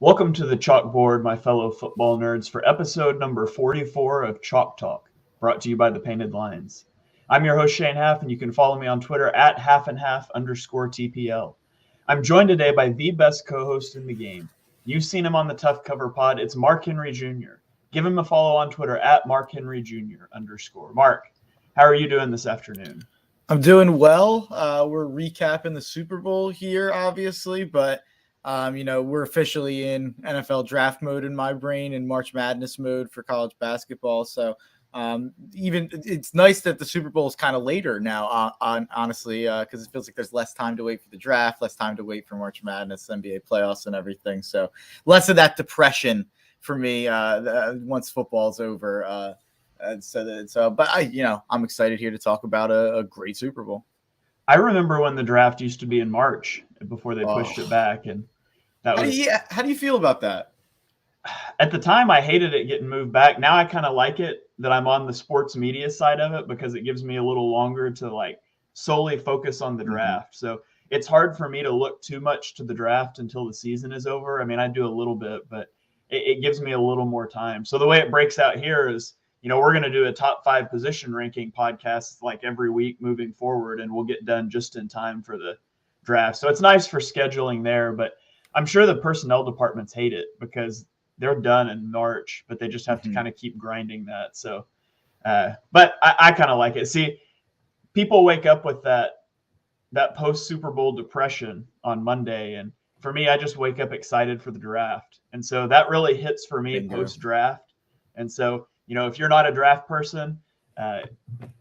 Welcome to the chalkboard, my fellow football nerds, for episode number 44 of Chalk Talk, brought to you by the Painted Lines. I'm your host, Shane Half, and you can follow me on Twitter at halfandhalf_TPL. I'm joined today by the best co-host in the game. You've seen him on the Tough Cover Pod. It's Mark Henry Jr. Give him a follow on Twitter at MarkHenryJr_. Mark, how are you doing this afternoon? I'm doing well. We're recapping the Super Bowl here, obviously, but we're officially in NFL draft mode in my brain and March Madness mode for college basketball. So even it's nice that the Super Bowl is kind of later now, honestly, because it feels like there's less time to wait for the draft, less time to wait for March Madness, NBA playoffs, and everything. So less of that depression for me once football's over. But I'm excited here to talk about a great Super Bowl. I remember when the draft used to be in March before they pushed it back, and that how do you feel about that? At the time, I hated it getting moved back. Now I kind of like it that I'm on the sports media side of it because it gives me a little longer to solely focus on the draft. Mm-hmm. So it's hard for me to look too much to the draft until the season is over. I mean, I do a little bit, but it gives me a little more time. So the way it breaks out here is, we're going to do a top 5 position ranking podcast like every week moving forward, and we'll get done just in time for the draft. So it's nice for scheduling there, but I'm sure the personnel departments hate it because they're done in March, but they just have to kind of keep grinding that. So, but I kind of like it. See, people wake up with that post Super Bowl depression on Monday. And for me, I just wake up excited for the draft. And so that really hits for me post draft. And so, if you're not a draft person,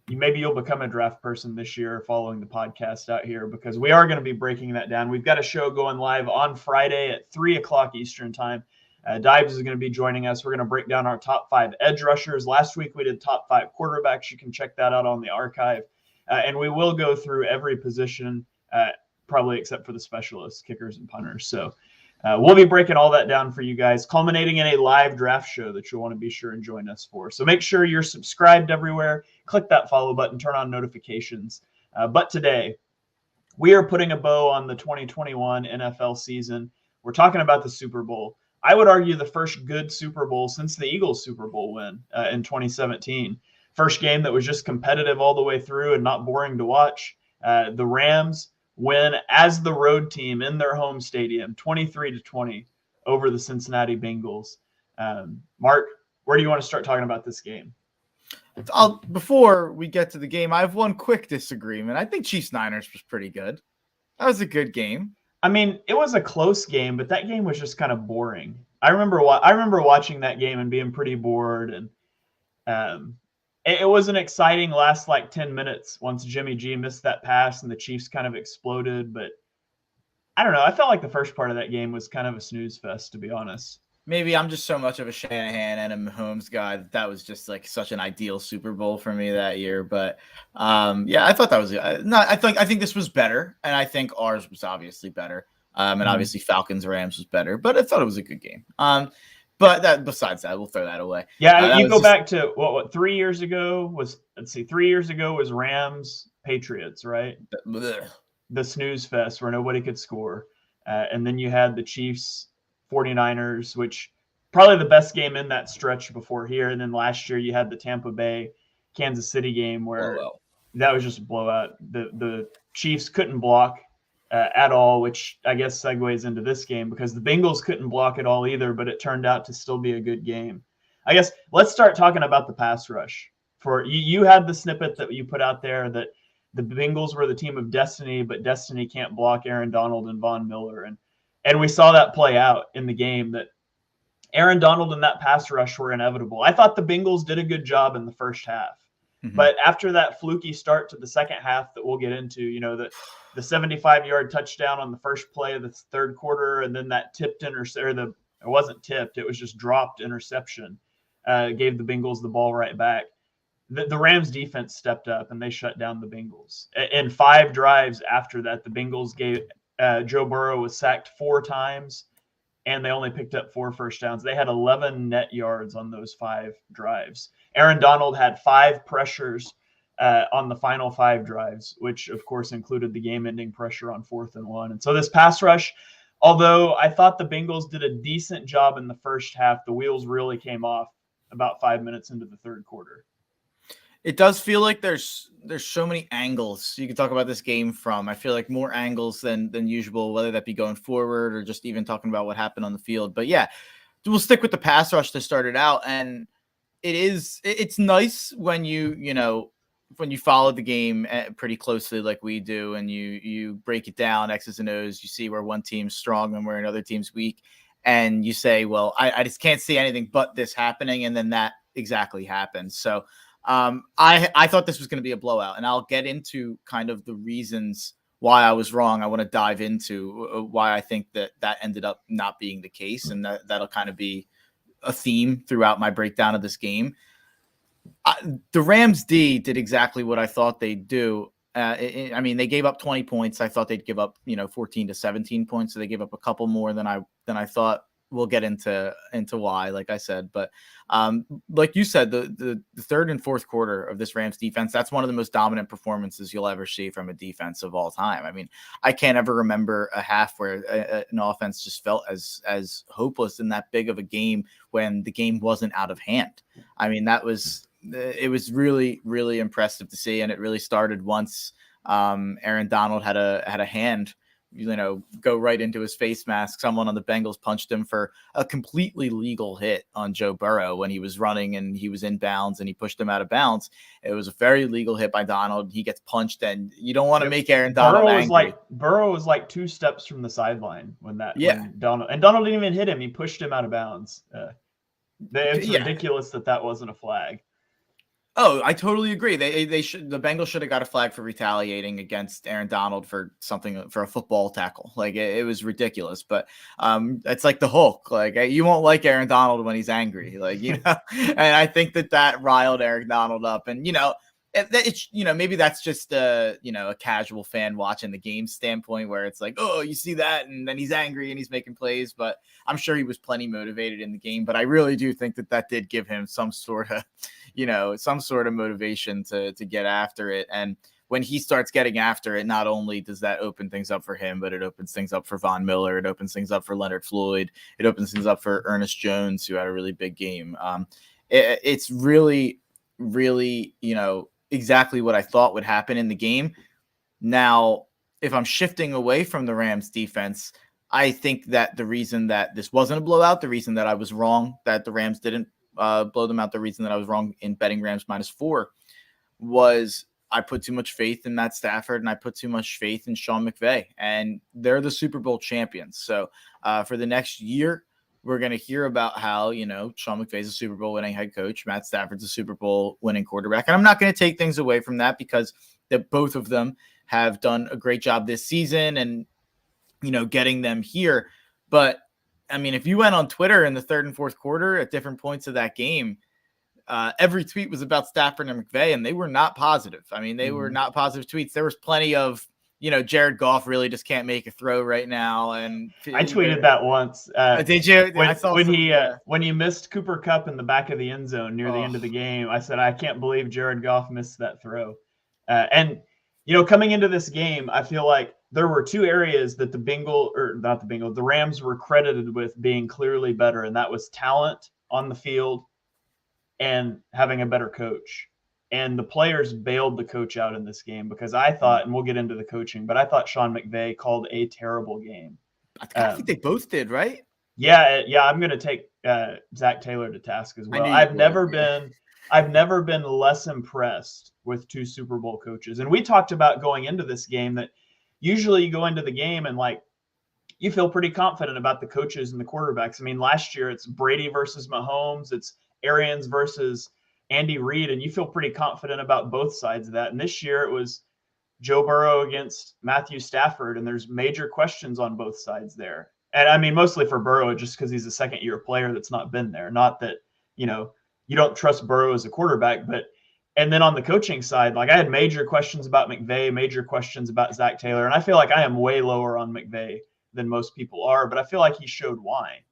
maybe you'll become a draft person this year following the podcast out here, because we are going to be breaking that down. We've got a show going live on Friday at 3:00 Eastern time. Dibes is going to be joining us. We're going to break down our top 5 edge rushers. Last week we did top 5 quarterbacks. You can check that out on the archive. And we will go through every position, probably except for the specialists, kickers and punters. So we'll be breaking all that down for you guys, culminating in a live draft show that you'll want to be sure and join us for. So make sure you're subscribed everywhere. Click that follow button, turn on notifications. But today, we are putting a bow on the 2021 NFL season. We're talking about the Super Bowl. I would argue the first good Super Bowl since the Eagles Super Bowl win in 2017. First game that was just competitive all the way through and not boring to watch. The Rams win as the road team in their home stadium, 23-20 over the Cincinnati Bengals. Mark, where do you want to start talking about this game? Before we get to the game, I have one quick disagreement. I think Chiefs-Niners was pretty good. That was a good game. I mean, it was a close game, but that game was just kind of boring. I remember watching that game and being pretty bored, and it was an exciting last 10 minutes once Jimmy G missed that pass and the Chiefs kind of exploded. But I don't know. I felt like the first part of that game was kind of a snooze fest, to be honest. Maybe I'm just so much of a Shanahan and a Mahomes guy that was just such an ideal Super Bowl for me that year. But I thought that was I think this was better, and I think ours was obviously better. And obviously Falcons Rams was better, but I thought it was a good game. But besides that, we'll throw that away. Yeah, you go back to what 3 years ago was. Let's see, 3 years ago was Rams Patriots, right? The snooze fest where nobody could score, and then you had the Chiefs 49ers, which probably the best game in that stretch before here. And then last year you had the Tampa Bay Kansas City game where that was just a blowout. The Chiefs couldn't block at all, which I guess segues into this game because the Bengals couldn't block at all either, but it turned out to still be a good game. I guess let's start talking about the pass rush. For you had the snippet that you put out there that the Bengals were the team of destiny, but destiny can't block Aaron Donald and Von Miller. And we saw that play out in the game, that Aaron Donald and that pass rush were inevitable. I thought the Bengals did a good job in the first half. Mm-hmm. But after that fluky start to the second half that we'll get into, the 75-yard touchdown on the first play of the third quarter, and then that tipped it wasn't tipped, it was just dropped interception, gave the Bengals the ball right back. The Rams defense stepped up and they shut down the Bengals. In 5 drives after that, the Bengals gave Joe Burrow was sacked 4 times, and they only picked up 4 first downs. They had 11 net yards on those 5 drives. Aaron Donald had 5 pressures on the final 5 drives, which, of course, included the game-ending pressure on 4th and 1. And so this pass rush, Although I thought the Bengals did a decent job in the first half, the wheels really came off about 5 minutes into the third quarter. It does feel like there's so many angles you can talk about this game from. I feel like more angles than usual, whether that be going forward or just even talking about what happened on the field. But yeah, we'll stick with the pass rush to start it out. And it's nice when when you follow the game pretty closely like we do, and you break it down X's and O's. You see where one team's strong and where another team's weak, and you say, well, I just can't see anything but this happening, and then that exactly happens. So I thought this was going to be a blowout, and I'll get into kind of the reasons why I was wrong. I want to dive into why I think that ended up not being the case, and that'll kind of be a theme throughout my breakdown of this game. The Rams D did exactly what I thought they'd do. I mean, they gave up 20 points. I thought they'd give up, 14 to 17 points. So they gave up a couple more than I thought. We'll get into why, like I said. But like you said, the third and fourth quarter of this Rams defense, that's one of the most dominant performances you'll ever see from a defense of all time. I mean, I can't ever remember a half where an offense just felt as hopeless in that big of a game when the game wasn't out of hand. I mean, it was really, really impressive to see. And it really started once Aaron Donald had a hand go right into his face mask. Someone on the Bengals punched him for a completely legal hit on Joe Burrow when he was running and he was in bounds and he pushed him out of bounds. It was a very legal hit by Donald. He gets punched, and you don't want to make Aaron Donald angry. Burrow was like 2 steps from the sideline when Donald didn't even hit him. He pushed him out of bounds. It's ridiculous that wasn't a flag. Oh, I totally agree. The Bengals should have got a flag for retaliating against Aaron Donald for a football tackle. Like it was ridiculous, but it's like the Hulk. Like you won't like Aaron Donald when he's angry, and I think that riled Aaron Donald up, and it's maybe that's just a casual fan watching the game standpoint where it's like, oh, you see that, and then he's angry and he's making plays, but I'm sure he was plenty motivated in the game. But I really do think that did give him some sort of motivation to get after it. And when he starts getting after it, not only does that open things up for him, but it opens things up for Von Miller. It opens things up for Leonard Floyd. It opens things up for Ernest Jones, who had a really big game. It's really, really, exactly what I thought would happen in the game. Now, if I'm shifting away from the Rams defense, I think that the reason that this wasn't a blowout, the reason that I was wrong, that the Rams didn't blow them out, the reason that I was wrong in betting Rams -4 was I put too much faith in Matt Stafford and I put too much faith in Sean McVay, and they're the Super Bowl champions. So for the next year, we're going to hear about how, Sean McVay's a Super Bowl winning head coach, Matt Stafford's a Super Bowl winning quarterback. And I'm not going to take things away from that because both of them have done a great job this season and, getting them here. But I mean, if you went on Twitter in the third and fourth quarter at different points of that game, every tweet was about Stafford and McVay, and they were not positive. I mean, they were not positive tweets. There was plenty of, Jared Goff really just can't make a throw right now. And I tweeted that once. Did you? When he missed Cooper Kupp in the back of the end zone near the end of the game, I said, I can't believe Jared Goff missed that throw. And coming into this game, I feel like there were 2 areas that the Rams were credited with being clearly better, and that was talent on the field and having a better coach. And the players bailed the coach out in this game because I thought, and we'll get into the coaching, but I thought Sean McVay called a terrible game. I think they both did, right? Yeah. I'm going to take Zach Taylor to task as well. I've never been less impressed with 2 Super Bowl coaches. And we talked about going into this game that usually you go into the game and you feel pretty confident about the coaches and the quarterbacks. I mean, last year it's Brady versus Mahomes, it's Arians versus Andy Reid, and you feel pretty confident about both sides of that. And this year it was Joe Burrow against Matthew Stafford, and there's major questions on both sides there. And I mean, mostly for Burrow, just because he's a second-year player that's not been there. Not that, you don't trust Burrow as a quarterback, but and then on the coaching side, I had major questions about McVay, major questions about Zach Taylor, and I feel like I am way lower on McVay than most people are, but I feel like he showed why.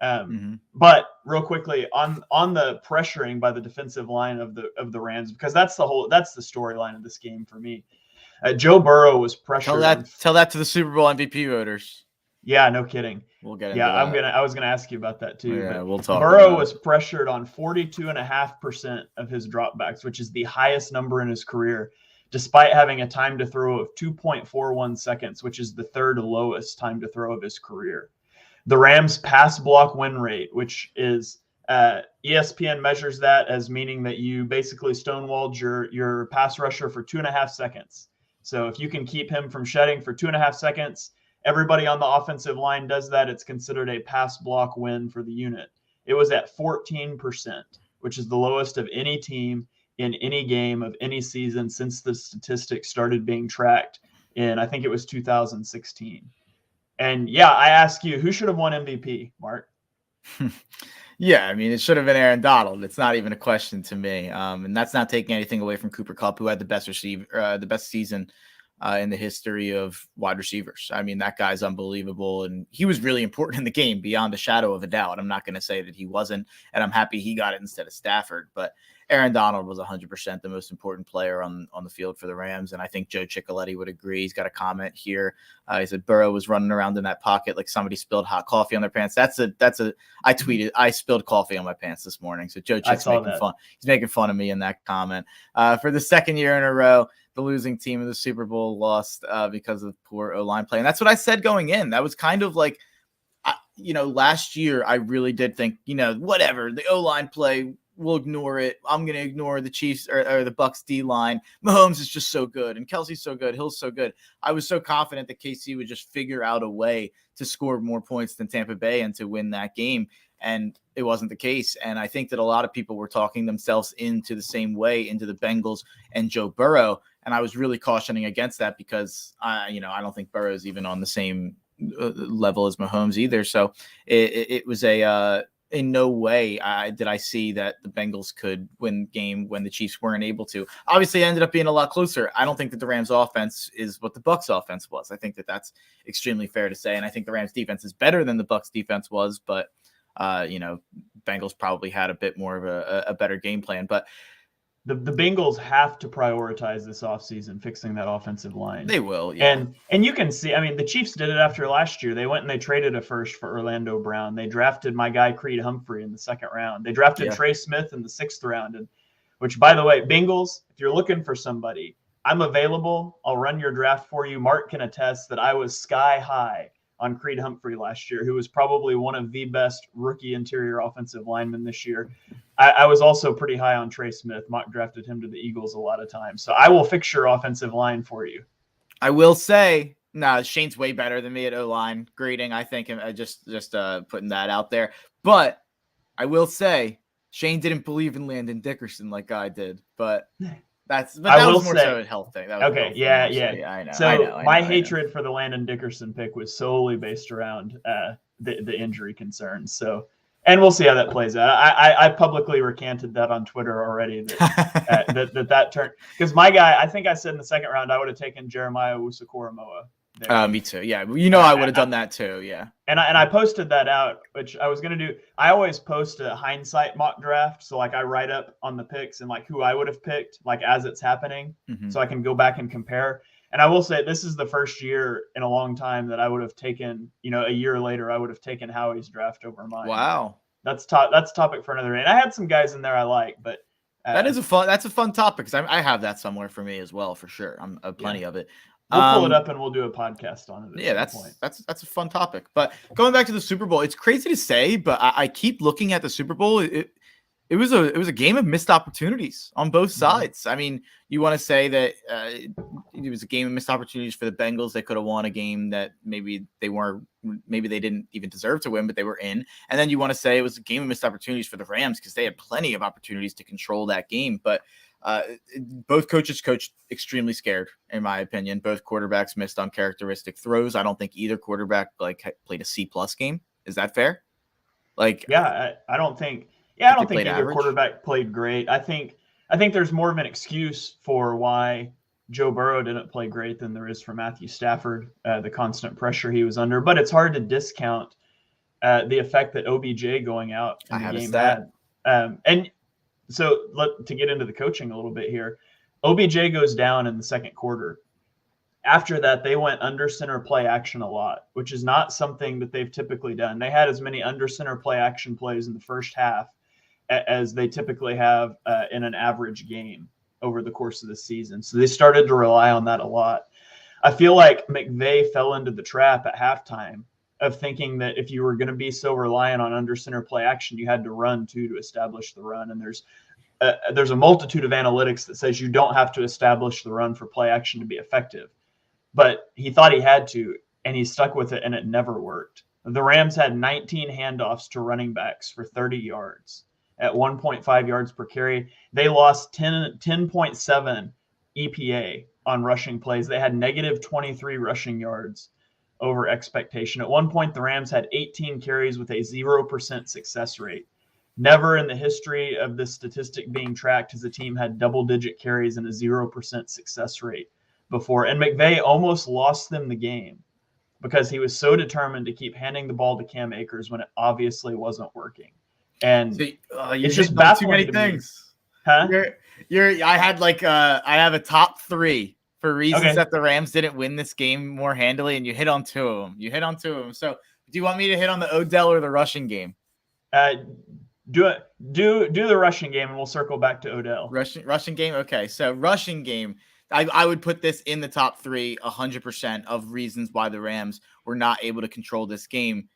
But real quickly on the pressuring by the defensive line of the Rams, because that's the storyline of this game for me. Joe Burrow was pressured. Tell that to the Super Bowl MVP voters. Yeah, no kidding. We'll get into Yeah, that. I was gonna ask you about that too. Yeah, But we'll talk Burrow about was it. pressured on 42.5% of his dropbacks, which is the highest number in his career, despite having a time to throw of 2.41 seconds, which is the third lowest time to throw of his career. The Rams' pass block win rate, which is ESPN measures that as meaning that you basically stonewalled your pass rusher for 2.5 seconds. So if you can keep him from shedding for 2.5 seconds, everybody on the offensive line does that. It's considered a pass block win for the unit. It was at 14%, which is the lowest of any team in any game of any season since the statistics started being tracked in, I think it was 2016. And yeah, I ask you, who should have won MVP, Mark? Yeah, I mean, it should have been Aaron Donald. It's not even a question to me. And that's not taking anything away from Cooper Kupp, who had the best season in the history of wide receivers. I mean, that guy's unbelievable, and he was really important in the game beyond a shadow of a doubt. I'm not going to say that he wasn't, and I'm happy he got it instead of Stafford, but Aaron Donald was 100% the most important player on the field for the Rams, and I think Joe Ciccoletti would agree. He's got a comment here. He said Burrow was running around in that pocket like somebody spilled hot coffee on their pants. I tweeted, I spilled coffee on my pants this morning. So Joe Chick's making fun. He's making fun of me in that comment. For the second year in a row, the losing team in the Super Bowl lost because of poor O-line play. And that's what I said going in. That was kind of like, last year I really did think, whatever, the O-line play, we'll ignore it. I'm going to ignore the Chiefs or the Bucs D-line. Mahomes is just so good, and Kelsey's so good. Hill's so good. I was so confident that KC would just figure out a way to score more points than Tampa Bay and to win that game. And it wasn't the case. And I think that a lot of people were talking themselves into the same way, into the Bengals and Joe Burrow. And I was really cautioning against that because, I don't think Burrow's even on the same level as Mahomes either. So it was in no way did I see that the Bengals could win the game when the Chiefs weren't able to. Obviously, it ended up being a lot closer. I don't think that the Rams offense is what the Bucs offense was. I think that that's extremely fair to say. And I think the Rams defense is better than the Bucs defense was, but Bengals probably had a bit more of a better game plan. But the Bengals have to prioritize this offseason fixing that offensive line. They will, yeah. And you can see, I mean, the Chiefs did it after last year. They went and they traded a first for Orlando Brown. They drafted my guy Creed Humphrey in the second round. They drafted Trey Smith in the sixth round. And which, by the way, Bengals, if you're looking for somebody, I'm available. I'll run your draft for you. Mark can attest that I was sky high on Creed Humphrey last year, who was probably one of the best rookie interior offensive linemen this year. I was also pretty high on Trey Smith. Mock drafted him to the Eagles a lot of times. So I will fix your offensive line for you. I will say, Shane's way better than me at O-line grading, I think. Just putting that out there. But I will say, Shane didn't believe in Landon Dickerson like I did. But that was more so a health thing. Okay, yeah. I know. So my hatred for the Landon Dickerson pick was solely based around the injury concerns. So, and we'll see how that plays out. I publicly recanted that on Twitter already. That turned, because my guy, I think I said in the second round I would have taken Jeremiah Owusu-Koramoah. Me too. Yeah, I would have done that too. Yeah. And I posted that out, which I was going to do. I always post a hindsight mock draft. So like I write up on the picks and like who I would have picked, like as it's happening, so I can go back and compare. And I will say this is the first year in a long time that I would have taken, a year later, I would have taken Howie's draft over mine. Wow. That's topic for another day. And I had some guys in there I like, but that's a fun topic because I have that somewhere for me as well, for sure. I'm plenty of it. We'll pull it up and we'll do a podcast on it. That's a fun topic. But going back to the Super Bowl, it's crazy to say, but I keep looking at the Super Bowl. It was a game of missed opportunities on both sides. I mean, you want to say that it was a game of missed opportunities for the Bengals. They could have won a game that maybe they didn't even deserve to win, but they were in. And then you want to say it was a game of missed opportunities for the Rams because they had plenty of opportunities to control that game. But both coaches coached extremely scared, in my opinion. Both quarterbacks missed uncharacteristic throws. I don't think either quarterback played a C+ game. Is that fair? I don't think either quarterback played great. I think there's more of an excuse for why Joe Burrow didn't play great than there is for Matthew Stafford, the constant pressure he was under. But it's hard to discount the effect that OBJ going out in the game had. And so to get into the coaching a little bit here, OBJ goes down in the second quarter. After that, they went under center play action a lot, which is not something that they've typically done. They had as many under center play action plays in the first half as they typically have in an average game over the course of the season. So they started to rely on that a lot. I feel like McVay fell into the trap at halftime of thinking that if you were going to be so reliant on under center play action, you had to run too to establish the run. And there's a multitude of analytics that says you don't have to establish the run for play action to be effective. But he thought he had to, and he stuck with it, and it never worked. The Rams had 19 handoffs to running backs for 30 yards at 1.5 yards per carry. They lost 10.7 EPA on rushing plays. They had negative 23 rushing yards over expectation. At one point, the Rams had 18 carries with a 0% success rate. Never in the history of this statistic being tracked has a team had double-digit carries and a 0% success rate before. And McVay almost lost them the game because he was so determined to keep handing the ball to Cam Akers when it obviously wasn't working. And it's just baffling too many to things. Me. Huh? I have a top 3 for reasons that the Rams didn't win this game more handily, and you hit on 2 of them. So do you want me to hit on the Odell or the rushing game? Do the rushing game, and we'll circle back to Odell. Rushing game. Okay. So rushing game, I would put this in the top 3, 100% of reasons why the Rams were not able to control this game.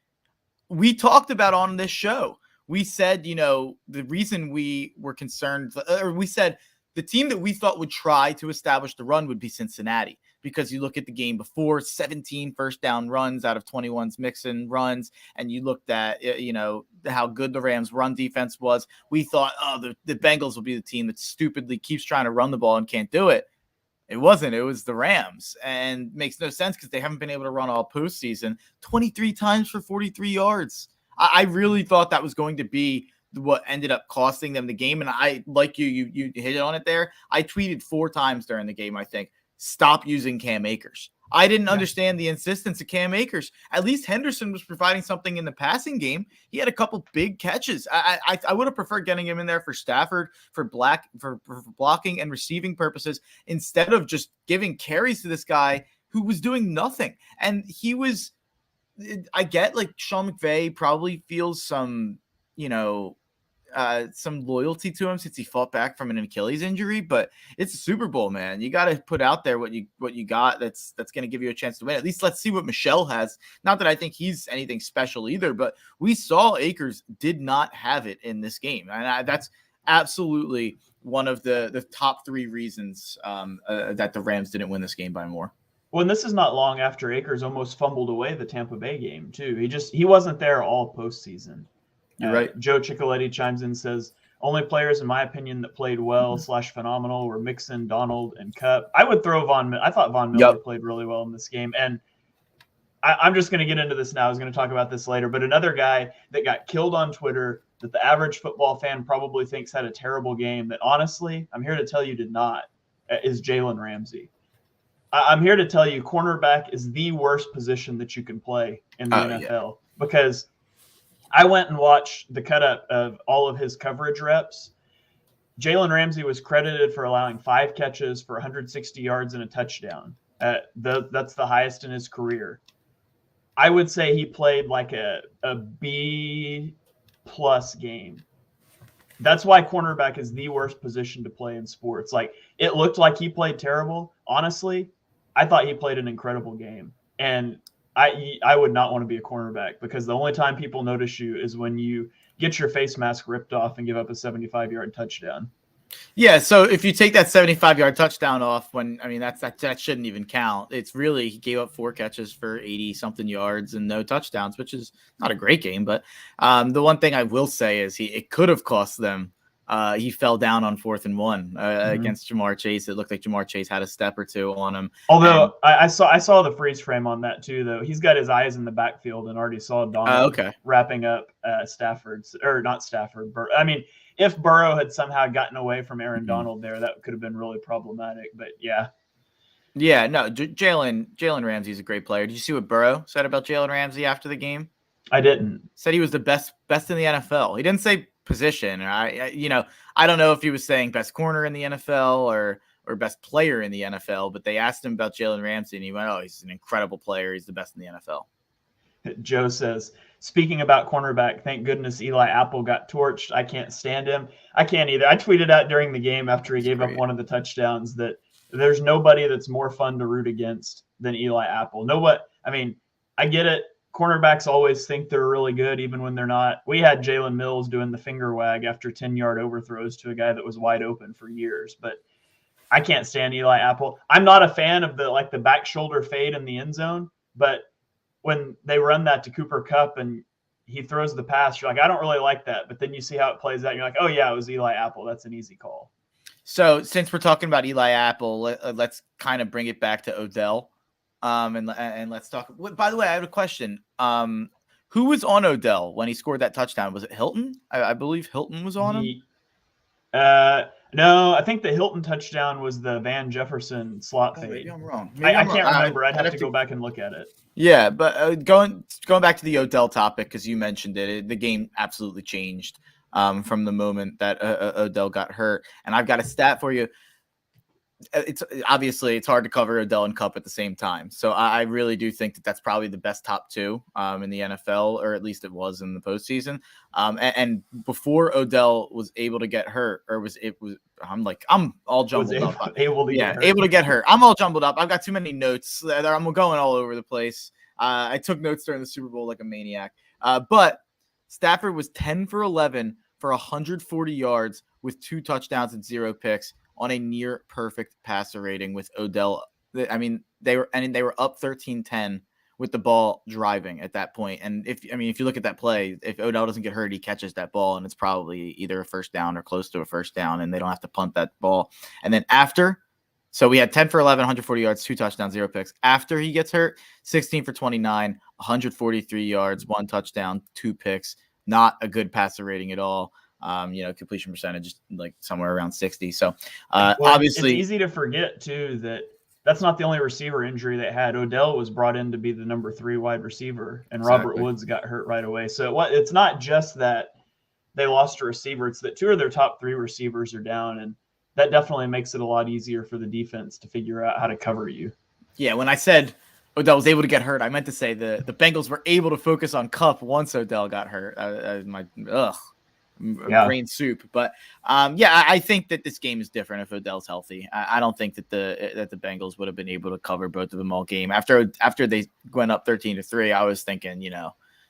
We talked about on this show. We said, the reason we were concerned, or we said the team that we thought would try to establish the run would be Cincinnati, because you look at the game before, 17 first down runs out of 21's Mixon runs, and you looked at, how good the Rams' run defense was. We thought, the Bengals will be the team that stupidly keeps trying to run the ball and can't do it. It wasn't. It was the Rams, and makes no sense because they haven't been able to run all postseason. 23 times for 43 yards. I really thought that was going to be what ended up costing them the game. And I, like you hit it on it there. I tweeted 4 times during the game, I think, stop using Cam Akers. I didn't understand the insistence of Cam Akers. At least Henderson was providing something in the passing game. He had a couple big catches. I would have preferred getting him in there for Stafford, for blocking and receiving purposes, instead of just giving carries to this guy who was doing nothing. And he was, I get, like, Sean McVay probably feels some loyalty to him since he fought back from an Achilles injury, but it's a Super Bowl, man. You got to put out there what you got. That's going to give you a chance to win. At least let's see what Michelle has. Not that I think he's anything special either, but we saw Akers did not have it in this game. And that's absolutely one of the top 3 reasons that the Rams didn't win this game by more. Well, and this is not long after Akers almost fumbled away the Tampa Bay game too. He wasn't there all postseason. You're right. Joe Ciccoletti chimes in and says, only players, in my opinion, that played well / phenomenal were Mixon, Donald, and Kupp. I would throw I thought Von Miller played really well in this game. And I'm just going to get into this now. I was going to talk about this later. But another guy that got killed on Twitter that the average football fan probably thinks had a terrible game that, honestly, I'm here to tell you did not, is Jalen Ramsey. I'm here to tell you cornerback is the worst position that you can play in the NFL because I went and watched the cut up of all of his coverage reps. Jalen Ramsey was credited for allowing 5 catches for 160 yards and a touchdown. That's the highest in his career. I would say he played like a B+ game. That's why cornerback is the worst position to play in sports. Like, it looked like he played terrible. Honestly, I thought he played an incredible game. And I would not want to be a cornerback because the only time people notice you is when you get your face mask ripped off and give up a 75-yard touchdown. Yeah, so if you take that 75-yard touchdown off, that shouldn't even count. It's really, he gave up 4 catches for 80-something yards and no touchdowns, which is not a great game. But the one thing I will say is it could have cost them. He fell down on 4th and 1 against Jamar Chase. It looked like Jamar Chase had a step or 2 on him. Although I saw the freeze frame on that too, though. He's got his eyes in the backfield and already saw Donald wrapping up Stafford's, or not Stafford. If Burrow had somehow gotten away from Aaron Donald there, that could have been really problematic. But yeah. Yeah, no, Jalen Ramsey's a great player. Did you see what Burrow said about Jalen Ramsey after the game? I didn't. Said he was the best in the NFL. He didn't say position. I don't know if he was saying best corner in the NFL or or best player in the NFL, but they asked him about Jalen Ramsey, and he went, "Oh, he's an incredible player. He's the best in the NFL." Joe says, speaking about cornerback, thank goodness Eli Apple got torched. I can't stand him. I can't either. I tweeted out during the game after he gave up one of the touchdowns that there's nobody that's more fun to root against than Eli Apple. I mean, I get it. Cornerbacks always think they're really good, even when they're not. We had Jalen Mills doing the finger wag after 10-yard overthrows to a guy that was wide open for years. But I can't stand Eli Apple. I'm not a fan of the back shoulder fade in the end zone, but when they run that to Cooper Kupp and he throws the pass, you're like, I don't really like that. But then you see how it plays out. And you're like, oh, yeah, it was Eli Apple. That's an easy call. So since we're talking about Eli Apple, let's kind of bring it back to Odell. And let's talk. By the way, I have a question. Who was on Odell when he scored that touchdown? Was it Hilton? I believe Hilton was on him. No, I think the Hilton touchdown was the Van Jefferson slot fade. Maybe I'm wrong. I can't remember. I'd have to go back and look at it. Yeah, but going back to the Odell topic, because you mentioned it, the game absolutely changed from the moment that Odell got hurt. And I've got a stat for you. It's hard to cover Odell and Kupp at the same time. So I really do think that that's probably the best top two in the NFL, or at least it was in the postseason. And before Odell was able to get hurt, I'm all jumbled up. Able to get hurt. I'm all jumbled up. I've got too many notes. I'm going all over the place. I took notes during the Super Bowl like a maniac. But Stafford was 10 for 11 for 140 yards with 2 touchdowns and 0 picks on a near perfect passer rating with Odell. I mean, they were up 13-10 with the ball driving at that point. And if you look at that play, if Odell doesn't get hurt, he catches that ball and it's probably either a first down or close to a first down, and they don't have to punt that ball. And then so we had 10 for 11, 140 yards, 2 touchdowns, 0 picks. After he gets hurt, 16 for 29, 143 yards, 1 touchdown, 2 picks. Not a good passer rating at all. Completion percentage like somewhere around 60. So obviously it's easy to forget too that that's not the only receiver injury they had. Odell was brought in to be the number 3 wide receiver, and exactly. Robert Woods got hurt right away. So it's not just that they lost a receiver; it's that 2 of their top 3 receivers are down, and that definitely makes it a lot easier for the defense to figure out how to cover you. Yeah, when I said Odell was able to get hurt, I meant to say the Bengals were able to focus on Kupp once Odell got hurt. Brain soup. But I think that this game is different if Odell's healthy. I don't think that the Bengals would have been able to cover both of them all game. After they went up 13-3, I was thinking,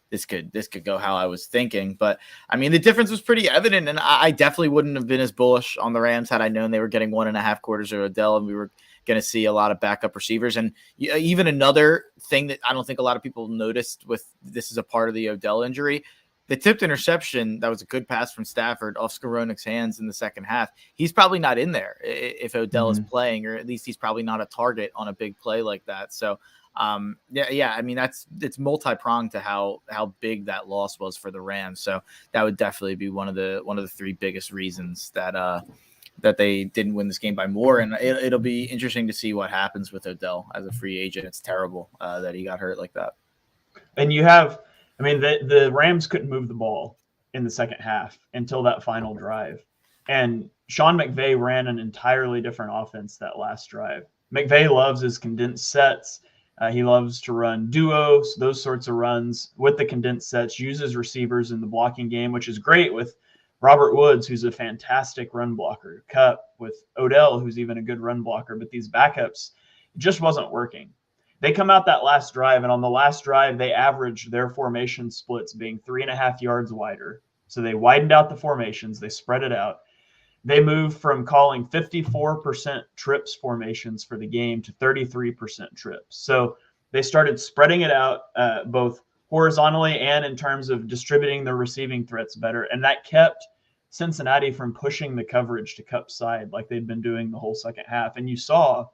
this could go how I was thinking. But I mean, the difference was pretty evident, and I definitely wouldn't have been as bullish on the Rams had I known they were getting 1.5 quarters of Odell and we were going to see a lot of backup receivers. And even another thing that I don't think a lot of people noticed with this is a part of the Odell injury. The tipped interception, that was a good pass from Stafford off Skoronek's hands in the second half. He's probably not in there if Odell is playing, or at least he's probably not a target on a big play like that. So, I mean, it's multi-pronged to how big that loss was for the Rams. So that would definitely be one of the 3 biggest reasons that they didn't win this game by more. And it'll be interesting to see what happens with Odell as a free agent. It's terrible that he got hurt like that. And you have – I mean, the Rams couldn't move the ball in the second half until that final drive. And Sean McVay ran an entirely different offense that last drive. McVay loves his condensed sets. He loves to run duos, those sorts of runs with the condensed sets, uses receivers in the blocking game, which is great with Robert Woods, who's a fantastic run blocker, Kupp with Odell, who's even a good run blocker. But these backups just wasn't working. They come out that last drive, and on the last drive, they averaged their formation splits being 3.5 yards wider. So they widened out the formations. They spread it out. They moved from calling 54% trips formations for the game to 33% trips. So they started spreading it out both horizontally and in terms of distributing the receiving threats better. And that kept Cincinnati from pushing the coverage to Kupp's side like they'd been doing the whole second half. And you saw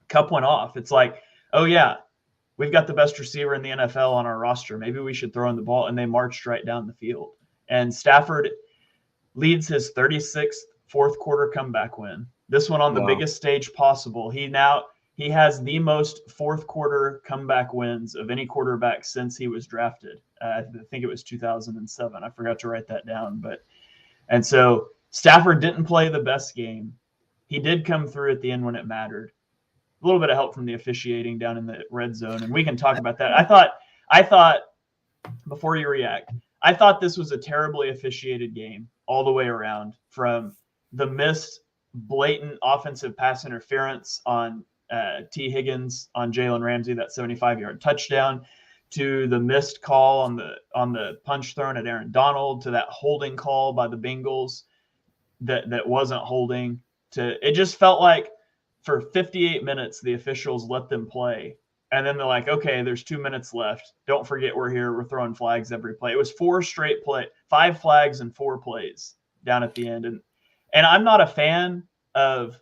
Kupp went off. It's like, oh, yeah, we've got the best receiver in the NFL on our roster. Maybe we should throw in the ball. And they marched right down the field. And Stafford leads his 36th fourth quarter comeback win. This one on the biggest stage possible. He has the most fourth quarter comeback wins of any quarterback since he was drafted. I think it was 2007. I forgot to write that down. And so Stafford didn't play the best game. he did come through at the end when it mattered. A little bit of help from the officiating down in the red zone, and we can talk about that. I thought before you react, I thought this was a terribly officiated game all the way around, from the missed blatant offensive pass interference on T. Higgins on Jalen Ramsey, that 75-yard touchdown, to the missed call on the punch thrown at Aaron Donald, to that holding call by the Bengals that wasn't holding. It just felt like for 58 minutes the officials let them play, and then they're like, okay, there's 2 minutes left. Don't forget we're here. We're throwing flags every play. It was 5 flags and 4 plays down at the end, and I'm not a fan of,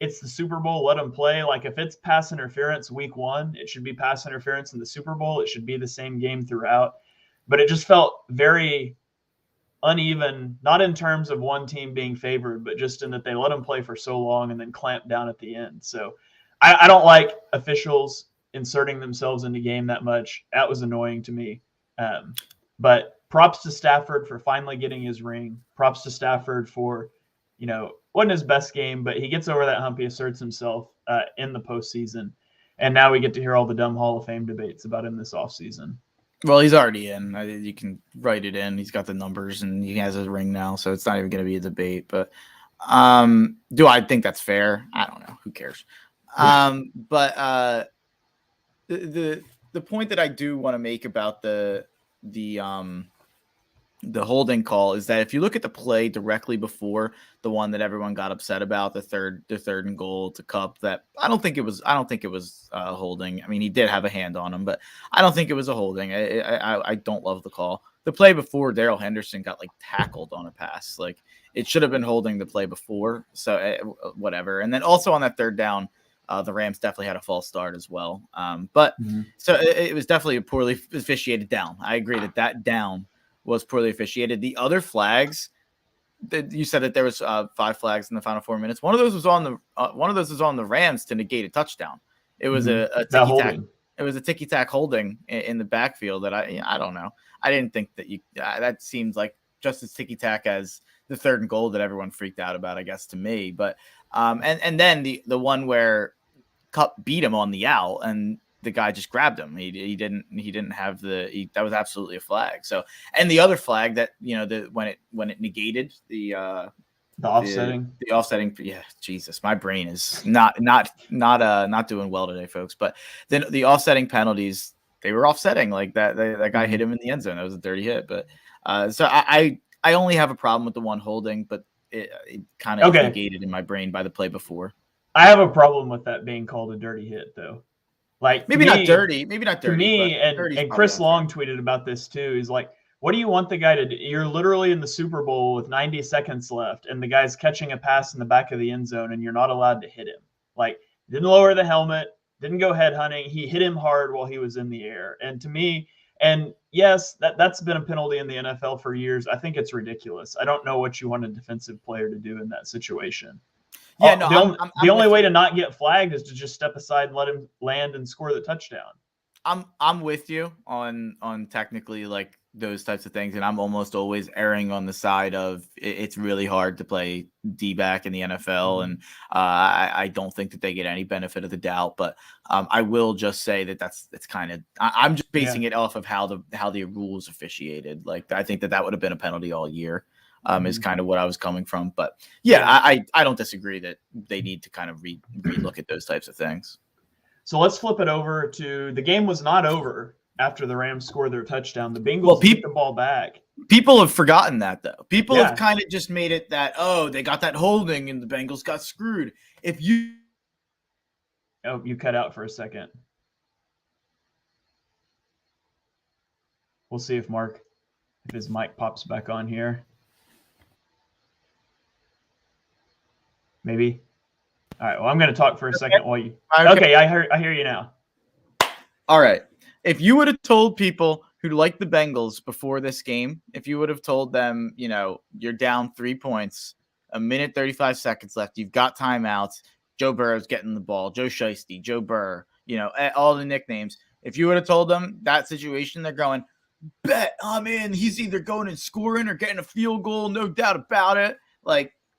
it's the Super Bowl, let them play. Like, if it's pass interference week 1, it should be pass interference in the Super Bowl. It should be the same game throughout. But it just felt very uneven, not in terms of one team being favored, but just in that they let them play for so long and then clamp down at the end. So I don't like officials inserting themselves into game that much. That was annoying to me. But props to Stafford for finally getting his ring. Props to Stafford for, wasn't his best game, but he gets over that hump. He asserts himself in the postseason. And now we get to hear all the dumb Hall of Fame debates about him this offseason. Well, he's already in. You can write it in. He's got the numbers and he has his ring now, so it's not even going to be a debate. But do I think that's fair? I don't know. Who cares? But the point that I do want to make about the holding call is that if you look at the play directly before the one that everyone got upset about, the third and goal to Kupp, that I don't think it was holding. I mean, he did have a hand on him, but I don't think it was a holding. I don't love the call. The play before, Darrell Henderson got tackled on a pass. It should have been holding the play before. So whatever. And then also on that third down, the Rams definitely had a false start as well. So it was definitely a poorly officiated down. I agree that down was poorly officiated. The other flags, you said that there was 5 flags in the final 4 minutes. One of those was on the Rams to negate a touchdown. It was a ticky tack. It was a ticky tack holding in the backfield that I don't know. I didn't think that that seems like just as ticky tack as the 3rd and goal that everyone freaked out about, I guess, to me. But and then the one where Kupp beat him on the out and the guy just grabbed him. He didn't have that was absolutely a flag. So, and the other flag that, when it negated the offsetting, yeah, Jesus, my brain is not doing well today, folks. But then the offsetting penalties, they were offsetting that guy hit him in the end zone. That was a dirty hit. But so I only have a problem with the one holding, but it kind of negated in my brain by the play before. I have a problem with that being called a dirty hit, though. Maybe not dirty. To me, and Chris Long tweeted about this too. He's like, what do you want the guy to do? You're literally in the Super Bowl with 90 seconds left, and the guy's catching a pass in the back of the end zone, and you're not allowed to hit him. Didn't lower the helmet, didn't go head hunting. He hit him hard while he was in the air. And to me, and yes, that's been a penalty in the NFL for years. I think it's ridiculous. I don't know what you want a defensive player to do in that situation. Yeah, no. The only way to not get flagged is to just step aside and let him land and score the touchdown. I'm with you on technically those types of things, and I'm almost always erring on the side of it's really hard to play D-back in the NFL, and I don't think that they get any benefit of the doubt. But I will just say it's kind of I'm just basing it off of how the rules officiated. I think that would have been a penalty all year. Is kind of what I was coming from. But I don't disagree that they need to kind of re-look at those types of things. So let's flip it over to the game was not over after the Rams scored their touchdown. The Bengals beat the ball back. People have forgotten that, though. People have kind of just made it that, they got that holding and the Bengals got screwed. You cut out for a second. We'll see if his mic pops back on here. Maybe. All right. Well, I'm going to talk for a second while you. Okay, I hear you now. All right. If you would have told people who like the Bengals before this game, if you would have told them, you're down 3 points, 1:35 seconds left, you've got timeouts, Joe Burrow's getting the ball, Joe Shiesty, Joe Burr, all the nicknames. If you would have told them that situation, they're going, bet I'm in. He's either going and scoring or getting a field goal, no doubt about it.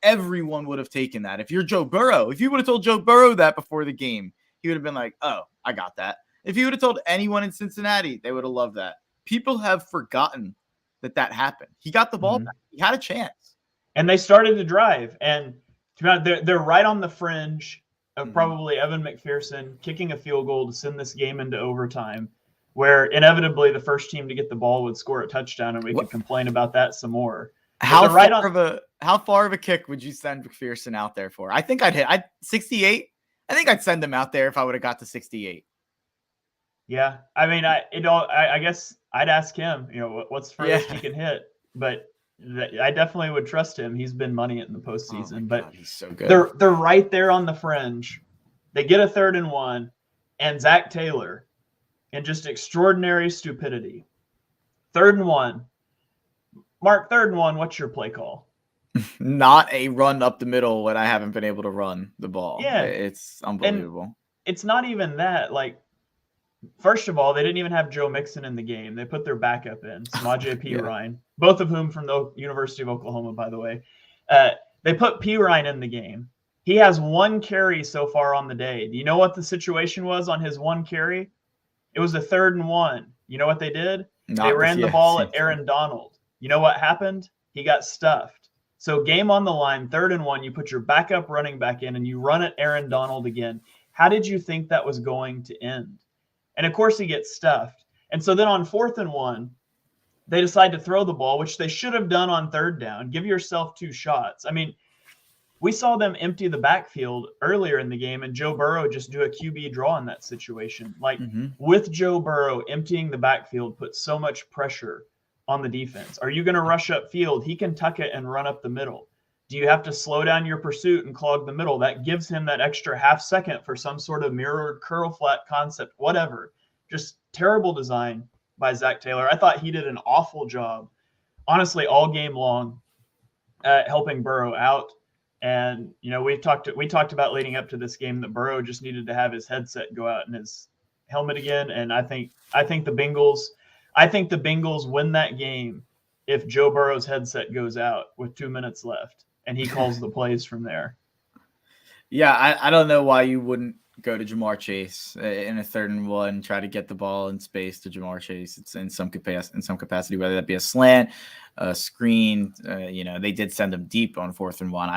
everyone would have taken that. If you're Joe Burrow, if you would have told Joe Burrow that before the game, he would have been like, oh, I got that. If you would have told anyone in Cincinnati, they would have loved that. People have forgotten that happened. He got the ball back. He had a chance. And they started to drive. And to be honest, they're right on the fringe of probably Evan McPherson kicking a field goal to send this game into overtime, where inevitably the first team to get the ball would score a touchdown, and we could complain about that some more. How far of a kick would you send McPherson out there for? I think I'd 68. I think I'd send him out there if I would have got to 68. Yeah, I mean, I guess I'd ask him, what's the furthest he can hit, but I definitely would trust him. He's been money in the postseason, but he's so good. They're right there on the fringe. They get a 3rd and 1, and Zach Taylor, in just extraordinary stupidity, 3rd and 1. Mark, 3rd and 1. What's your play call? Not a run up the middle when I haven't been able to run the ball. Yeah, it's unbelievable. And it's not even that. Like, first of all, they didn't even have Joe Mixon in the game. They put their backup in, Samaje Perine, both of whom from the University of Oklahoma, by the way. They put Perine in the game. He has 1 carry so far on the day. Do you know what the situation was on his 1 carry? It was a 3rd and 1. You know what they did? They ran the ball at Aaron Donald. You know what happened? He got stuffed. So game on the line, 3rd and 1, you put your backup running back in and you run at Aaron Donald again. How did you think that was going to end? And of course he gets stuffed. And so then on 4th and 1, they decide to throw the ball, which they should have done on 3rd down. Give yourself 2 shots. I mean, we saw them empty the backfield earlier in the game, and Joe Burrow just do a QB draw in that situation. Like, with Joe Burrow, emptying the backfield puts so much pressure on the defense. Are you going to rush up field? He can tuck it and run up the middle. Do you have to slow down your pursuit and clog the middle? That gives him that extra half second for some sort of mirrored curl flat concept, whatever. Just terrible design by Zach Taylor. I thought he did an awful job, honestly, all game long, helping Burrow out. And, we talked about leading up to this game that Burrow just needed to have his headset go out and his helmet again. And I think the Bengals win that game if Joe Burrow's headset goes out with 2 minutes left and he calls the plays from there. Yeah, I don't know why you wouldn't go to Jamar Chase in a 3rd and 1, try to get the ball in space to Jamar Chase. It's in some capacity, whether that be a slant, a screen. They did send him deep on 4th and 1.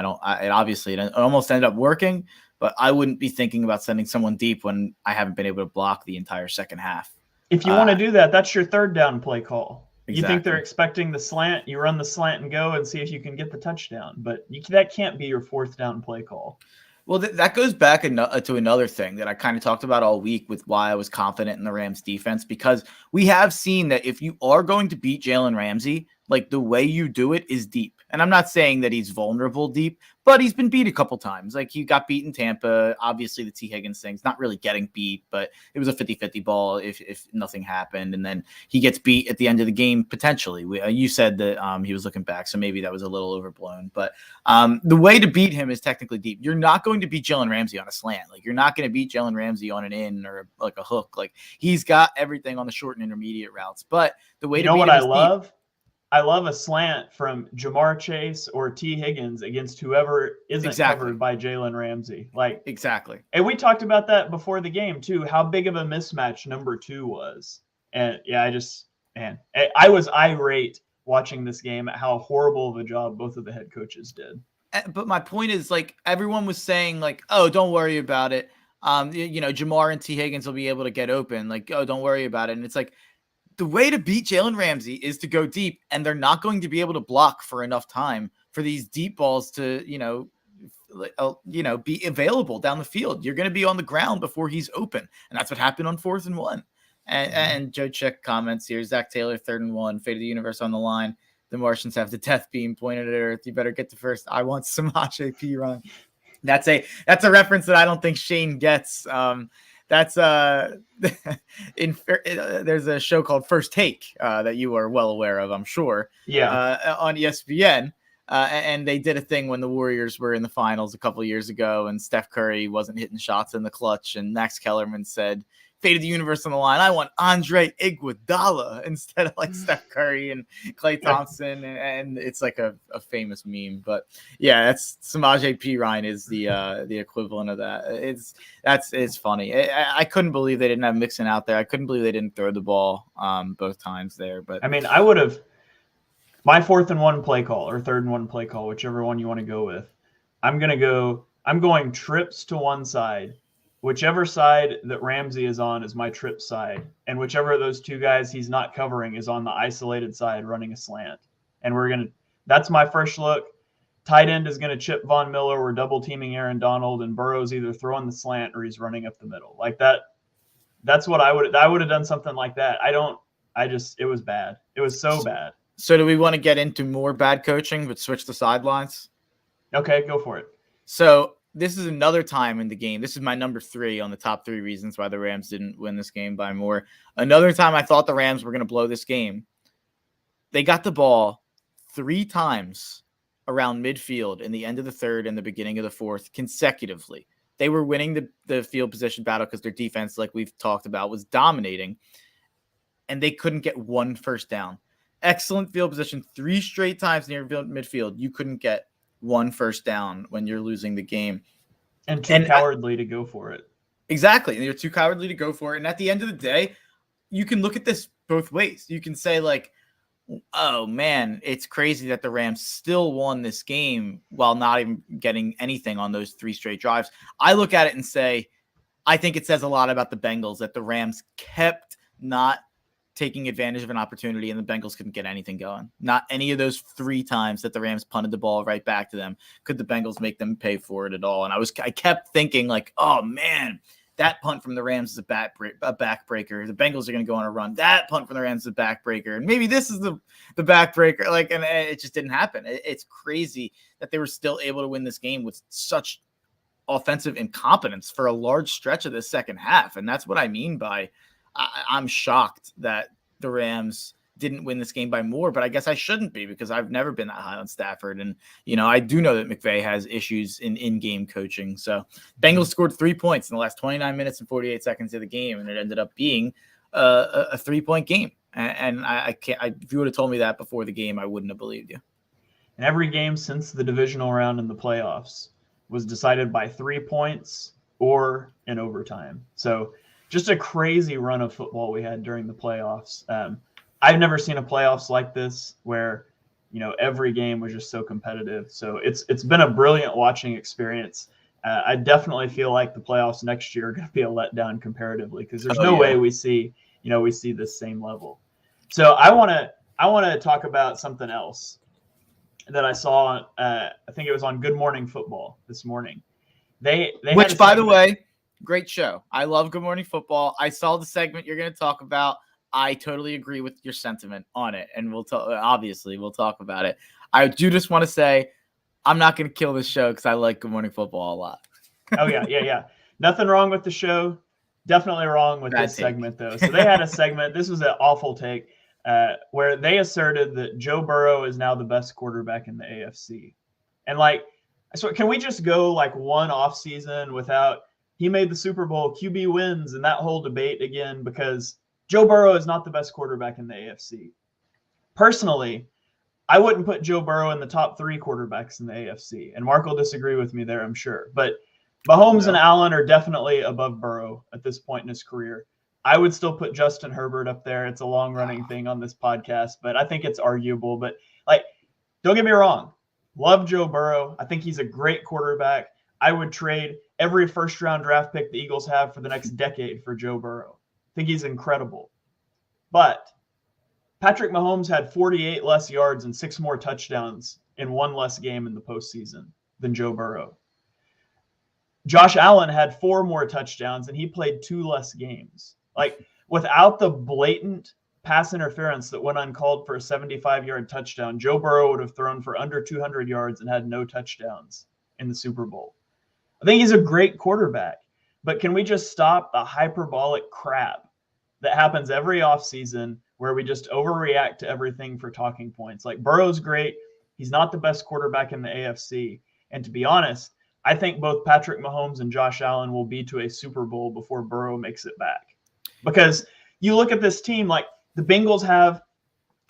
It almost ended up working, but I wouldn't be thinking about sending someone deep when I haven't been able to block the entire second half. If you want to do that, that's your 3rd down play call. Exactly. You think they're expecting the slant, you run the slant and go and see if you can get the touchdown. But that can't be your 4th down play call. Well, that goes back to another thing that I kind of talked about all week with why I was confident in the Rams defense, because we have seen that if you are going to beat Jalen Ramsey, like, the way you do it is deep. And I'm not saying that he's vulnerable deep, but he's been beat a couple times. Like, he got beat in Tampa. Obviously, the T. Higgins thing's not really getting beat, but it was a 50-50 ball if nothing happened. And then he gets beat at the end of the game, potentially. You said that he was looking back, so maybe that was a little overblown. But the way to beat him is technically deep. You're not going to beat Jalen Ramsey on a slant. Like, you're not going to beat Jalen Ramsey on an in or like a hook. Like, he's got everything on the short and intermediate routes. But the way to beat him is deep. I love a slant from Jamar Chase or T. Higgins against whoever isn't covered by Jalen Ramsey. Like, exactly. And we talked about that before the game too, how big of a mismatch number 2 was. And yeah, I was irate watching this game at how horrible of a job both of the head coaches did. But my point is, like, everyone was saying, like, oh, don't worry about it. Jamar and T. Higgins will be able to get open. Like, oh, don't worry about it. And it's like, the way to beat Jalen Ramsey is to go deep, and they're not going to be able to block for enough time for these deep balls to, be available down the field. You're going to be on the ground before he's open. And that's what happened on 4th and 1. And Joe Chick comments here, Zach Taylor, 3rd and 1, fate of the universe on the line. The Martians have the death beam pointed at Earth. You better get to first. I want Samaje Perine. That's a reference that I don't think Shane gets. That's there's a show called First Take that you are well aware of, I'm sure. Yeah. On ESPN. And they did a thing when the Warriors were in the finals a couple of years ago and Steph Curry wasn't hitting shots in the clutch. And Max Kellerman said, fate of the universe on the line. I want Andre Iguodala instead of like Steph Curry and Klay Thompson, and it's like a famous meme. But yeah, that's Samaje Perine is the equivalent of that. It's funny. I couldn't believe they didn't have Mixon out there. I couldn't believe they didn't throw the ball both times there. But I mean, I would have my 4th and 1 play call or 3rd and 1 play call, whichever one you want to go with. I'm going trips to one side. Whichever side that Ramsey is on is my trip side. And whichever of those two guys he's not covering is on the isolated side running a slant. And that's my first look. Tight end is going to chip Von Miller. We're double teaming Aaron Donald, and Burrow's either throwing the slant or he's running up the middle. Like that. That's what I would have done something like that. It was bad. It was so bad. So do we want to get into more bad coaching, but switch the sidelines? Okay, go for it. So this is another time in the game. This is my number 3 on the top 3 reasons why the Rams didn't win this game by more. Another time I thought the Rams were going to blow this game. They got the ball 3 times around midfield in the end of the 3rd and the beginning of the 4th consecutively. They were winning the field position battle because their defense, like we've talked about, was dominating, and they couldn't get 1 first down. Excellent field position 3 straight times near midfield. You couldn't get 1 first down when you're losing the game. And cowardly to go for it. Exactly. And you're too cowardly to go for it. And at the end of the day, you can look at this both ways. You can say like, oh man, it's crazy that the Rams still won this game while not even getting anything on those 3 straight drives. I look at it and say, I think it says a lot about the Bengals that the Rams kept not taking advantage of an opportunity and the Bengals couldn't get anything going. Not any of those 3 times that the Rams punted the ball right back to them could the Bengals make them pay for it at all. And I kept thinking like, oh man, that punt from the Rams is a backbreaker. The Bengals are going to go on a run. That punt from the Rams is a backbreaker. And maybe this is the backbreaker. Like, and it just didn't happen. It's crazy that they were still able to win this game with such offensive incompetence for a large stretch of the second half. And that's what I mean by I'm shocked that the Rams didn't win this game by more, but I guess I shouldn't be because I've never been that high on Stafford. And, I do know that McVay has issues in-game coaching. So Bengals scored 3 points in the last 29 minutes and 48 seconds of the game, and it ended up being a 3-point game. And I can't, if you would have told me that before the game, I wouldn't have believed you. And every game since the divisional round in the playoffs was decided by 3 points or in overtime. So just a crazy run of football we had during the playoffs. I've never seen a playoffs like this where, every game was just so competitive. So it's been a brilliant watching experience. I definitely feel like the playoffs next year are going to be a letdown comparatively because there's no way we see this same level. So I want to talk about something else that I saw. I think it was on Good Morning Football this morning. Which, by the way, great show. I love Good Morning Football. I saw the segment you're going to talk about. I totally agree with your sentiment on it, and we'll talk about it. I do just want to say I'm not going to kill this show because I like Good Morning Football a lot. Oh, yeah. Nothing wrong with the show. Definitely wrong with this segment, though. So they had a segment. This was an awful take where they asserted that Joe Burrow is now the best quarterback in the AFC. And, so can we just go, one offseason without he made the Super Bowl, QB wins, and that whole debate again because Joe Burrow is not the best quarterback in the AFC. Personally, I wouldn't put Joe Burrow in the top 3 quarterbacks in the AFC. And Mark will disagree with me there, I'm sure. But Mahomes and Allen are definitely above Burrow at this point in his career. I would still put Justin Herbert up there. It's a long-running thing on this podcast, but I think it's arguable. But, don't get me wrong. Love Joe Burrow. I think he's a great quarterback. I would trade every first-round draft pick the Eagles have for the next decade for Joe Burrow. I think he's incredible. But Patrick Mahomes had 48 less yards and 6 more touchdowns in 1 less game in the postseason than Joe Burrow. Josh Allen had 4 more touchdowns and he played 2 less games. Without the blatant pass interference that went uncalled for a 75-yard touchdown, Joe Burrow would have thrown for under 200 yards and had no touchdowns in the Super Bowl. I think he's a great quarterback. But can we just stop the hyperbolic crap that happens every offseason where we just overreact to everything for talking points? Burrow's great. He's not the best quarterback in the AFC. And to be honest, I think both Patrick Mahomes and Josh Allen will be to a Super Bowl before Burrow makes it back. because you look at this team, like the Bengals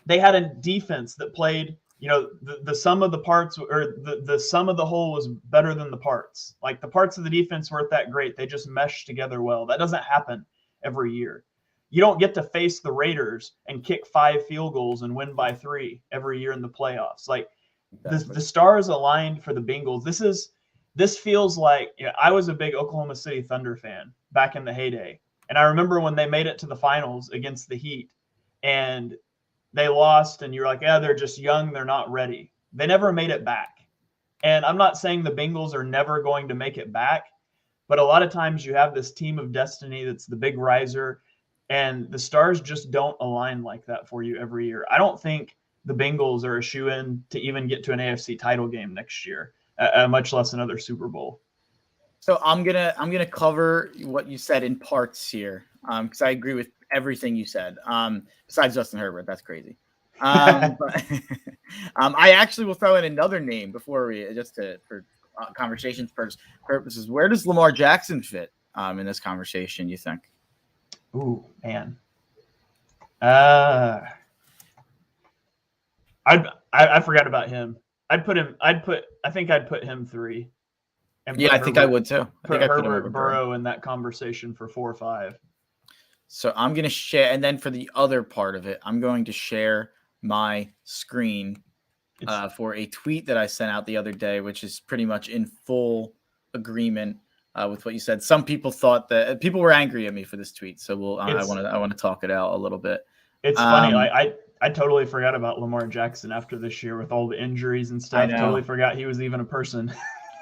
they had a defense that played, the sum of the parts, or the sum of the whole was better than the parts. Like the parts of the defense weren't that great. They just meshed together well. That doesn't happen every year. You don't get to face the Raiders and kick 5 field goals and win by 3 every year in the playoffs. Like the stars aligned for the Bengals. This feels like, I was a big Oklahoma City Thunder fan back in the heyday. And I remember when they made it to the finals against the Heat and they lost, and you're like, yeah, they're just young. They're not ready. They never made it back. And I'm not saying the Bengals are never going to make it back, but a lot of times you have this team of destiny that's the big riser, and the stars just don't align like that for you every year. I don't think the Bengals are a shoo-in to even get to an AFC title game next year, much less another Super Bowl. So I'm gonna cover what you said in parts here, because I agree with everything you said. Besides Justin Herbert, that's crazy. But, I actually will throw in another name before we for conversations purposes. Where does Lamar Jackson fit in this conversation, you think? Ooh, man. I forgot about him. I think I'd put him 3. Yeah, I think I would too. Put Herbert, Burrow in that conversation for 4 or 5. So I'm going to share, and then for the other part of it, I'm going to share my screen for a tweet that I sent out the other day, which is pretty much in full agreement with what you said. Some people thought that people were angry at me for this tweet, so I want to talk it out a little bit. It's funny. I totally forgot about Lamar Jackson after this year with all the injuries and stuff. Totally forgot he was even a person.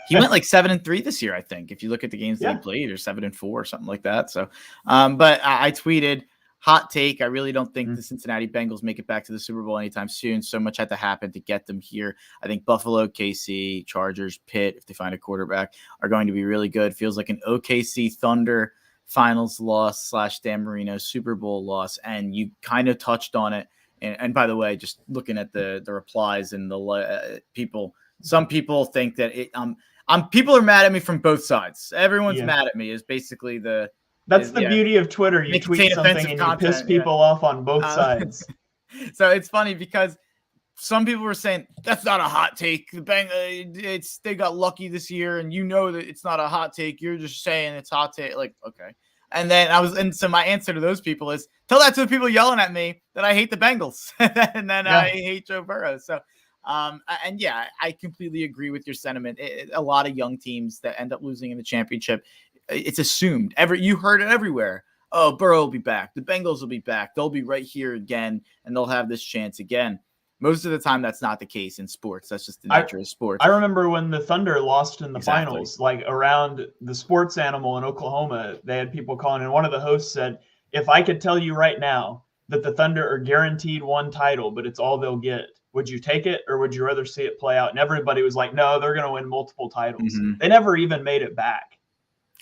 He went like 7-3 this year, I think, if you look at the games that he played, or 7-4 or something like that. So, but I tweeted, hot take, I really don't think the Cincinnati Bengals make it back to the Super Bowl anytime soon. So much had to happen to get them here. I think Buffalo, KC, Chargers, Pitt, if they find a quarterback, are going to be really good. Feels like an OKC Thunder finals loss / Dan Marino Super Bowl loss. And you kind of touched on it. And by the way, just looking at the replies and the people, some people think that people are mad at me from both sides. Everyone's mad at me is basically that's the beauty of Twitter. You tweet something and you piss people off on both sides. So it's funny because some people were saying that's not a hot take. They got lucky this year, and that it's not a hot take. You're just saying it's hot take. Like, okay. And so my answer to those people is tell that to the people yelling at me that I hate the Bengals and then I hate Joe Burrow. So, I completely agree with your sentiment. A lot of young teams that end up losing in the championship, it's assumed. You heard it everywhere. Oh, Burrow will be back. The Bengals will be back. They'll be right here again, and they'll have this chance again. Most of the time, that's not the case in sports. That's just the nature of sports. I remember when the Thunder lost in the finals, like around the Sports Animal in Oklahoma, they had people calling, and one of the hosts said, if I could tell you right now that the Thunder are guaranteed one title, but it's all they'll get, would you take it, or would you rather see it play out? And everybody was like, no, they're going to win multiple titles. Mm-hmm. They never even made it back.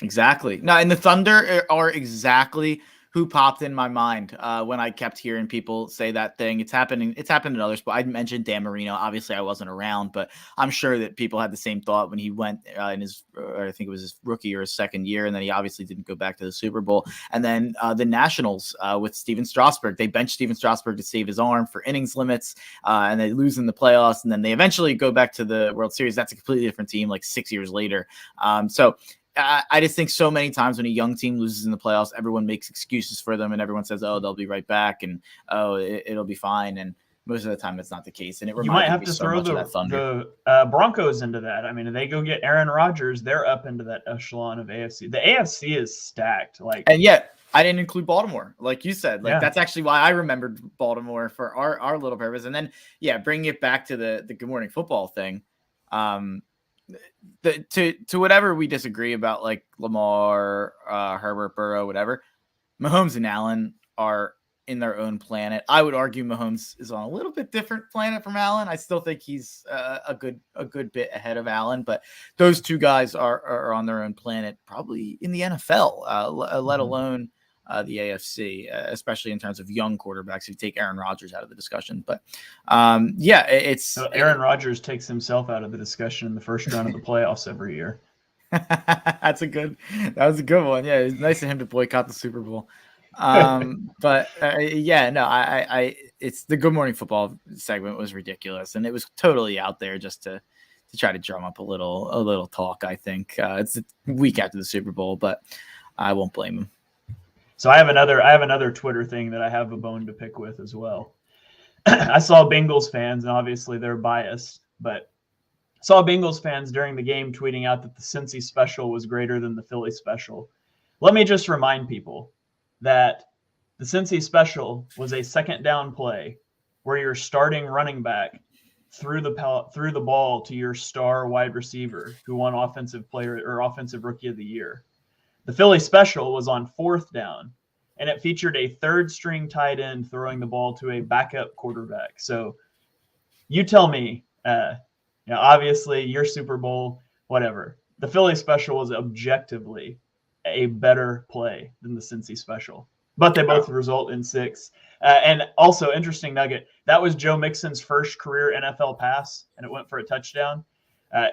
Exactly. No, and the Thunder are exactly who popped in my mind when I kept hearing people say that thing. It's happened in others, but I mentioned Dan Marino. Obviously, I wasn't around, but I'm sure that people had the same thought when he went in I think it was his rookie or his second year, and then he obviously didn't go back to the Super Bowl. And then the Nationals with Steven Strasburg, they benched Steven Strasburg to save his arm for innings limits, and they lose in the playoffs, and then they eventually go back to the World Series. That's a completely different team, like 6 years later. I just think so many times when a young team loses in the playoffs, everyone makes excuses for them and everyone says, oh, they'll be right back and it'll be fine. And most of the time that's not the case. And you might have to throw the Broncos into that. I mean, if they go get Aaron Rodgers, they're up into that echelon of AFC. The AFC is stacked. And yet I didn't include Baltimore. Like you said, that's actually why I remembered Baltimore for our little purpose. And then, bringing it back to the Good Morning Football thing. To whatever we disagree about, like Lamar, Herbert, Burrow, whatever, Mahomes and Allen are in their own planet. I would argue Mahomes is on a little bit different planet from Allen. I still think he's a good bit ahead of Allen, but those two guys are on their own planet, probably in the NFL, let alone the AFC, especially in terms of young quarterbacks. If you take Aaron Rodgers out of the discussion, but Aaron Rodgers takes himself out of the discussion in the first round of the playoffs every year. That was a good one. Yeah, it's nice of him to boycott the Super Bowl. But yeah, no, it's the Good Morning Football segment was ridiculous, and it was totally out there just to try to drum up a little talk. I think it's a week after the Super Bowl, but I won't blame him. So I have another Twitter thing that I have a bone to pick with as well. I saw Bengals fans, and obviously they're biased, but saw Bengals fans during the game tweeting out that the Cincy special was greater than the Philly special. Let me just remind people that the Cincy special was a second down play where your starting running back threw the ball to your star wide receiver who won offensive player or offensive rookie of the year. The Philly special was on fourth down, and it featured a third string tight end throwing the ball to a backup quarterback. So you tell me, obviously your Super Bowl, whatever. The Philly special was objectively a better play than the Cincy special, but they both result in 6. And also, interesting nugget, that was Joe Mixon's first career NFL pass, and it went for a touchdown.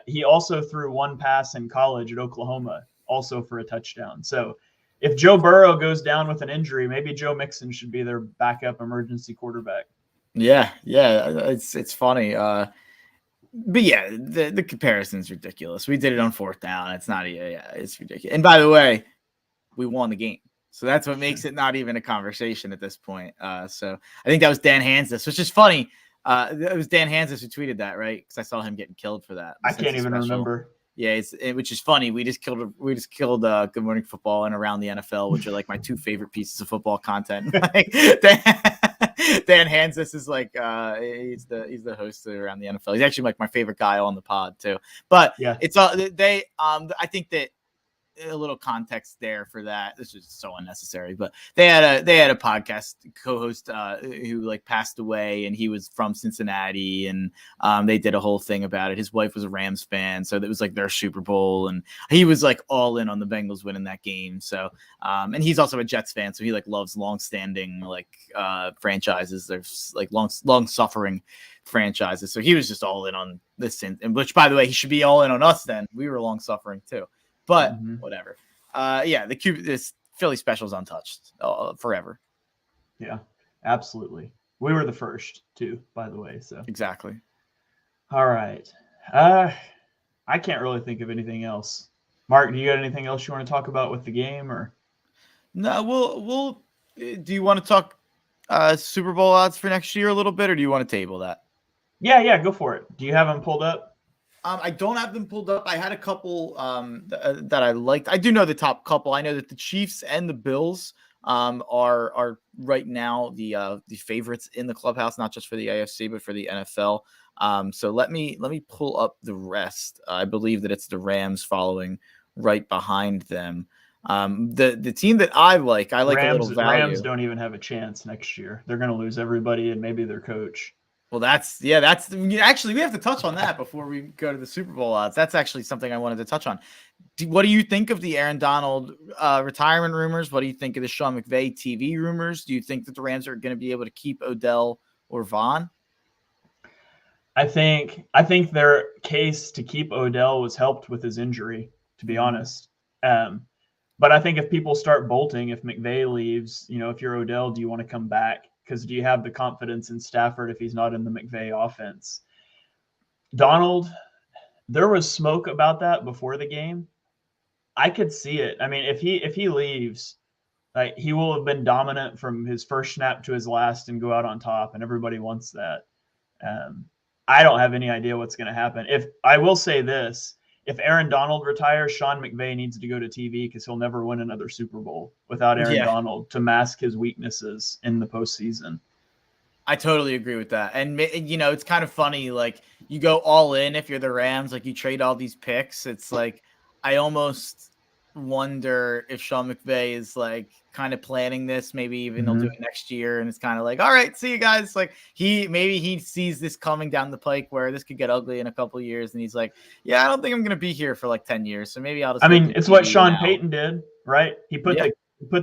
He also threw one pass in college at Oklahoma, also for a touchdown. So if Joe Burrow goes down with an injury, maybe Joe Mixon should be their backup emergency quarterback. Yeah, it's funny. But yeah, the comparison's ridiculous. We did it on fourth down. It's not, it's ridiculous. And by the way, we won the game. So that's what makes it not even a conversation at this point. So I think that was Dan Hansis, which is funny. It was Dan Hansis who tweeted that, right? Because I saw him getting killed for that. I can't even remember. Yeah, which is funny. We just killed Good Morning Football and Around the NFL, which are like my 2 favorite pieces of football content. Like, Dan Hansis is like he's the host of Around the NFL. He's actually like my favorite guy on the pod too. But yeah, it's I think that a little context there for that. This is so unnecessary, but they had a podcast co-host who like passed away, and he was from Cincinnati, and they did a whole thing about it. His wife was a Rams fan, so that was like their Super Bowl, and he was like all in on the Bengals winning that game. So and he's also a Jets fan, so he like loves long-standing like franchises. There's like long suffering franchises, so he was just all in on this, and which, by the way, he should be all in on us. Then we were long suffering too. But whatever. This Philly special is untouched forever. Yeah, absolutely. We were the first too, by the way. So exactly. All right. I can't really think of anything else. Mark, do you got anything else you want to talk about with the game, or? No, we'll. Do you want to talk Super Bowl odds for next year a little bit, or do you want to table that? Yeah, go for it. Do you have them pulled up? I don't have them pulled up. I had a couple that I liked. I do know the top couple. I know that the Chiefs and the Bills are right now the favorites in the clubhouse, not just for the AFC but for the NFL. So let me pull up the rest. I believe that it's the Rams following right behind them. The team that I like Rams, a little value. Rams don't even have a chance next year. They're going to lose everybody and maybe their coach. Well, that's actually, we have to touch on that before we go to the Super Bowl odds. That's actually something I wanted to touch on. What do you think of the Aaron Donald retirement rumors? What do you think of the Sean McVay TV rumors? Do you think that the Rams are going to be able to keep Odell or Vaughn? I think their case to keep Odell was helped with his injury, to be honest. But I think if people start bolting, if McVay leaves, if you're Odell, do you want to come back? Because do you have the confidence in Stafford if he's not in the McVay offense? Donald, there was smoke about that before the game. I could see it. I mean, if he leaves, like, he will have been dominant from his first snap to his last and go out on top, and everybody wants that. I don't have any idea what's going to happen. If I will say this, if Aaron Donald retires, Sean McVay needs to go to TV because he'll never win another Super Bowl without Aaron Donald to mask his weaknesses in the postseason. I totally agree with that. And, it's kind of funny. Like, you go all in if you're the Rams, like you trade all these picks. It's like, I almost wonder if Sean McVay is like kind of planning this. Maybe even they'll do it next year. And it's kind of like, all right, see you guys. Like he sees this coming down the pike where this could get ugly in a couple of years. And he's like, yeah, I don't think I'm going to be here for like 10 years. So maybe I'll just, it's what Sean Payton did, right? He put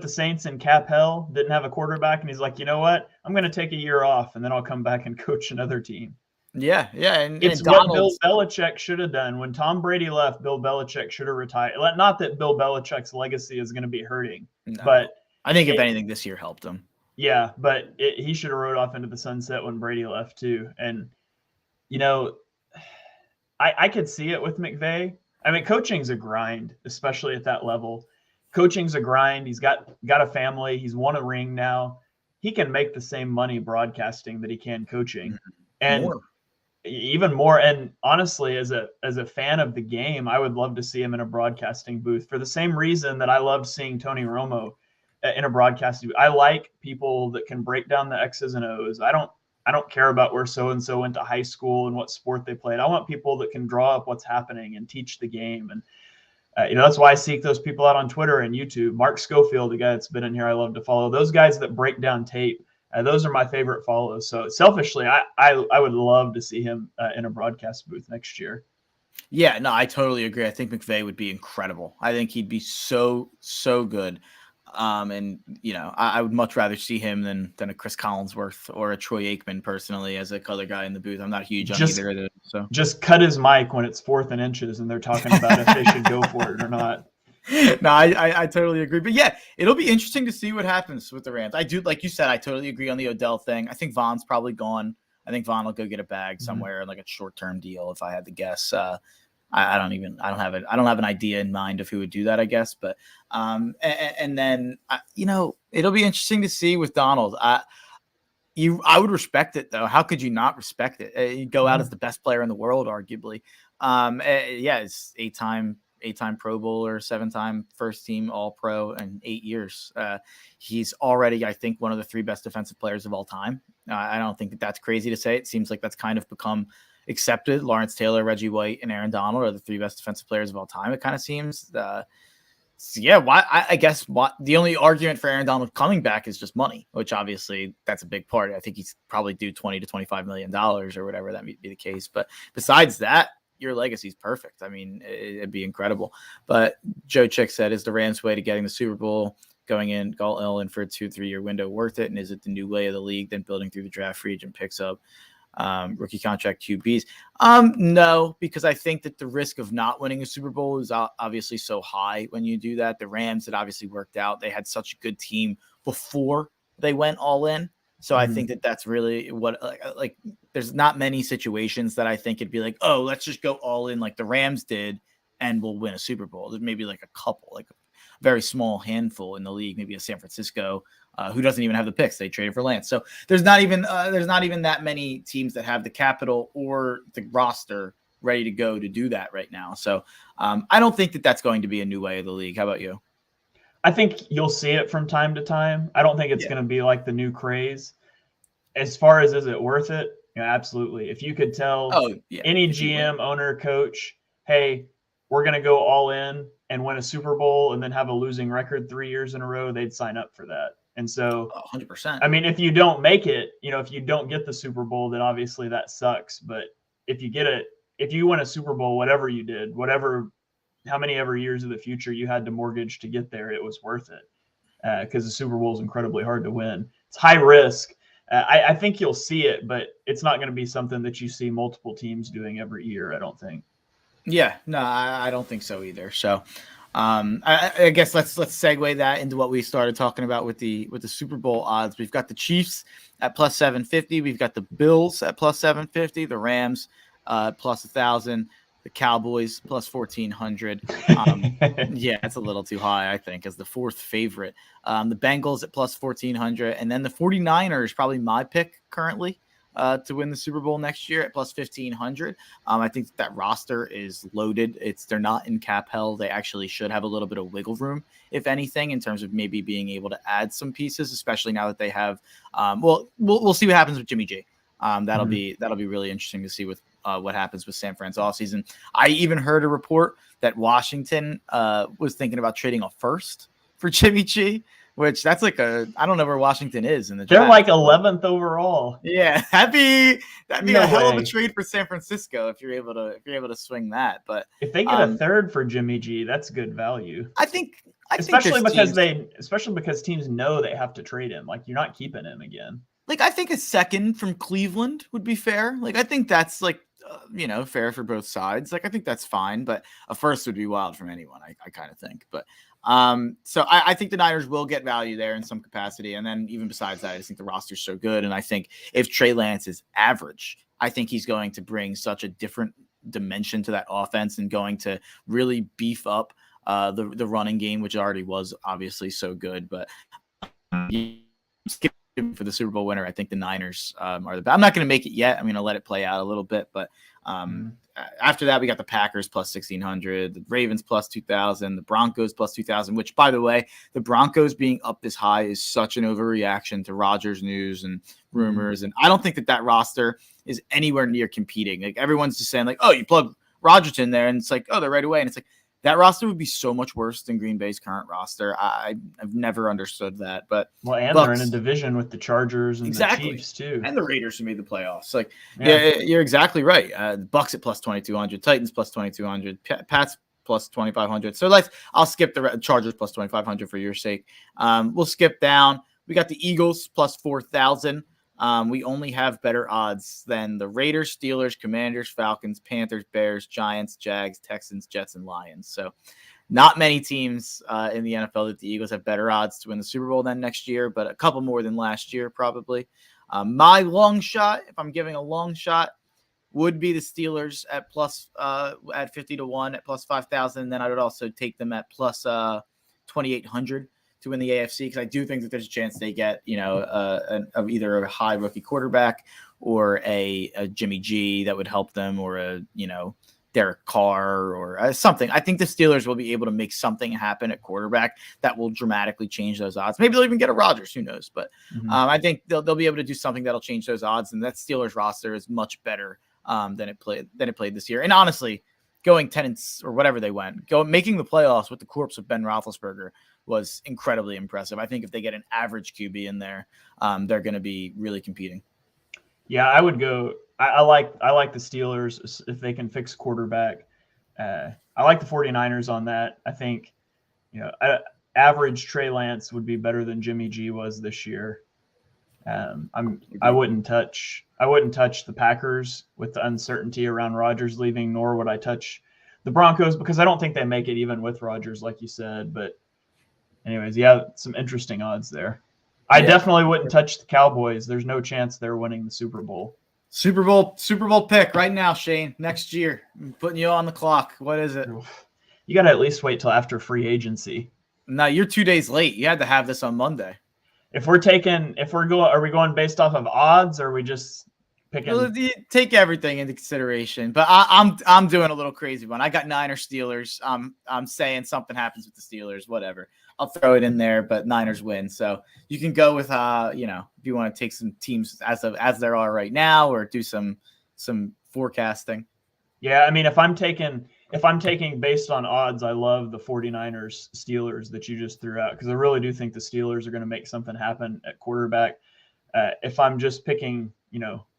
the Saints in cap hell, didn't have a quarterback. And he's like, you know what? I'm going to take a year off and then I'll come back and coach another team. Yeah. And it's what Bill Belichick should have done. When Tom Brady left, Bill Belichick should have retired. Not that Bill Belichick's legacy is going to be hurting, but I think if anything, this year helped him. Yeah, but he should have rode off into the sunset when Brady left too. And I could see it with McVay. I mean, coaching's a grind, especially at that level. Coaching's a grind. He's got a family. He's won a ring now. He can make the same money broadcasting that he can coaching, and more. Even more. And honestly, as a fan of the game, I would love to see him in a broadcasting booth for the same reason that I loved seeing Tony Romo in a broadcasting booth. I like people that can break down the X's and O's. I don't care about where so-and-so went to high school and what sport they played. I want people that can draw up what's happening and teach the game. And, that's why I seek those people out on Twitter and YouTube. Mark Schofield, the guy that's been in here, I love to follow. Those guys that break down tape, those are my favorite follows. So selfishly, I would love to see him in a broadcast booth next year. Yeah, no, I totally agree. I think McVay would be incredible. I think he'd be so good. And I would much rather see him than a Chris Collinsworth or a Troy Aikman personally as a color guy in the booth. I'm not huge on either of those. So just cut his mic when it's 4th and inches and they're talking about if they should go for it or not. No, I totally agree. But yeah, it'll be interesting to see what happens with the Rams. I do, like you said, I totally agree on the Odell thing. I think Von's probably gone. I think Von will go get a bag somewhere, like a short-term deal, if I had to guess. I don't have an idea in mind of who would do that, I guess. But and then it'll be interesting to see with Donald. I would respect it though. How could you not respect it? You go out as the best player in the world, arguably. It's eight-time Pro Bowler, 7-time first team All-Pro in 8 years. He's already, I think, one of the 3 best defensive players of all time. I don't think that's crazy to say. It seems like that's kind of become accepted. Lawrence Taylor, Reggie White, and Aaron Donald are the 3 best defensive players of all time. It kind of seems. I guess the only argument for Aaron Donald coming back is just money, which obviously that's a big part. I think he's probably due $20 to $25 million or whatever that may be the case. But besides that, your legacy's perfect. I mean, it'd be incredible. But Joe Chick said, is the Rams' way to getting the Super Bowl going all in for a 2-3 year window worth it? And is it the new way of the league then building through the draft free agent picks up rookie contract QBs? No, because I think that the risk of not winning a Super Bowl is obviously so high when you do that. The Rams had obviously worked out. They had such a good team before they went all in. So I think that that's really what like there's not many situations that I think it'd be like, oh, let's just go all in like the Rams did and we'll win a Super Bowl. There's maybe like a couple, like a very small handful in the league, maybe a San Francisco who doesn't even have the picks. They traded for Lance. So there's not even that many teams that have the capital or the roster ready to go to do that right now. So I don't think that that's going to be a new way of the league. How about you? I think you'll see it from time to time. I don't think it's going to be like the new craze. As far as is it worth it? Absolutely. If you could tell any GM, owner, coach, hey, we're going to go all in and win a Super Bowl and then have a losing record 3 years in a row, they'd sign up for that. And so, 100%. I mean, if you don't make it, if you don't get the Super Bowl, then obviously that sucks. But if you win a Super Bowl, whatever you did, how many ever years of the future you had to mortgage to get there, it was worth it because the Super Bowl is incredibly hard to win. It's high risk. I think you'll see it, but it's not going to be something that you see multiple teams doing every year, I don't think. Yeah, no, I don't think so either. So I guess let's segue that into what we started talking about with the Super Bowl odds. We've got the Chiefs at plus 750. We've got the Bills at plus 750. The Rams plus 1,000. The Cowboys plus 1,400. Yeah, it's a little too high, I think, as the 4th favorite. The Bengals at plus 1,400. And then the 49ers, probably my pick currently to win the Super Bowl next year at plus 1,500. I think that roster is loaded. They're not in cap hell. They actually should have a little bit of wiggle room, if anything, in terms of maybe being able to add some pieces, especially now that they have we'll see what happens with Jimmy G. That'll be really interesting to see with what happens with San Fran's offseason. I even heard a report that Washington was thinking about trading a first for Jimmy G, which that's like I don't know where Washington is in the draft. They're like 11th overall. Yeah, that'd be a hell of a trade for San Francisco if you're able to swing that. But if they get a third for Jimmy G, that's good value. I think especially because teams know they have to trade him. Like, you're not keeping him again. Like, I think a second from Cleveland would be fair. Like, I think that's like, fair for both sides. Like, I think that's fine, but a first would be wild from anyone, I kind of think. But So I think the Niners will get value there in some capacity. And then even besides that, I just think the roster's so good. And I think if Trey Lance is average, I think he's going to bring such a different dimension to that offense and going to really beef up the running game, which already was obviously so good. But for the Super Bowl winner, I think the Niners are the best. I'm not going to make it yet. I'm going to let it play out a little bit. But after that, we got the Packers plus 1,600, the Ravens plus 2,000, the Broncos plus 2,000, which, by the way, the Broncos being up this high is such an overreaction to Rodgers news and rumors. And I don't think that roster is anywhere near competing. Like, everyone's just saying, like, oh, you plug Rodgers in there, and it's like, oh, they're right away. And it's like, that roster would be so much worse than Green Bay's current roster. I've never understood that. But and Bucks, they're in a division with the Chargers and the Chiefs too, and the Raiders who made the playoffs. Like, yeah you're exactly right. The Bucks at plus 2,200, Titans plus 2,200, Pats plus 2,500. So I'll skip the Chargers plus 2,500 for your sake. We'll skip down. We got the Eagles plus 4,000. We only have better odds than the Raiders, Steelers, Commanders, Falcons, Panthers, Bears, Giants, Jags, Texans, Jets, and Lions. So not many teams in the NFL that the Eagles have better odds to win the Super Bowl than next year, but a couple more than last year probably. My long shot, if I'm giving a long shot, would be the Steelers at 50 to 1 at plus 5,000. Then I would also take them at plus 2,800. To win the AFC, because I do think that there's a chance they get, of either a high rookie quarterback or a Jimmy G that would help them, or Derek Carr or something. I think the Steelers will be able to make something happen at quarterback that will dramatically change those odds. Maybe they'll even get a Rodgers, who knows? But I think they'll be able to do something that'll change those odds. And that Steelers roster is much better than it played this year. And honestly, going 10 or whatever they went, making the playoffs with the corpse of Ben Roethlisberger was incredibly impressive. I think if they get an average QB in there, they're going to be really competing. Yeah, I would go. I like the Steelers if they can fix quarterback. I like the 49ers on that. I think, average Trey Lance would be better than Jimmy G was this year. I wouldn't touch the Packers with the uncertainty around Rodgers leaving, nor would I touch the Broncos because I don't think they make it even with Rodgers, like you said. But anyways, yeah, some interesting odds there. I definitely wouldn't touch the Cowboys. There's no chance they're winning the Super Bowl. Super Bowl pick right now, Shane. Next year, I'm putting you on the clock. What is it? You got to at least wait till after free agency. No, you're 2 days late. You had to have this on Monday. Are we going based off of odds, or are we just picking? Well, take everything into consideration, but I'm doing a little crazy one. I got Niners Steelers. I'm saying something happens with the Steelers. Whatever, I'll throw it in there, but Niners win. So you can go with if you want to take some teams as there are right now, or do some forecasting. Yeah, I mean, if I'm taking based on odds, I love the 49ers Steelers that you just threw out because I really do think the Steelers are going to make something happen at quarterback. If I'm just picking,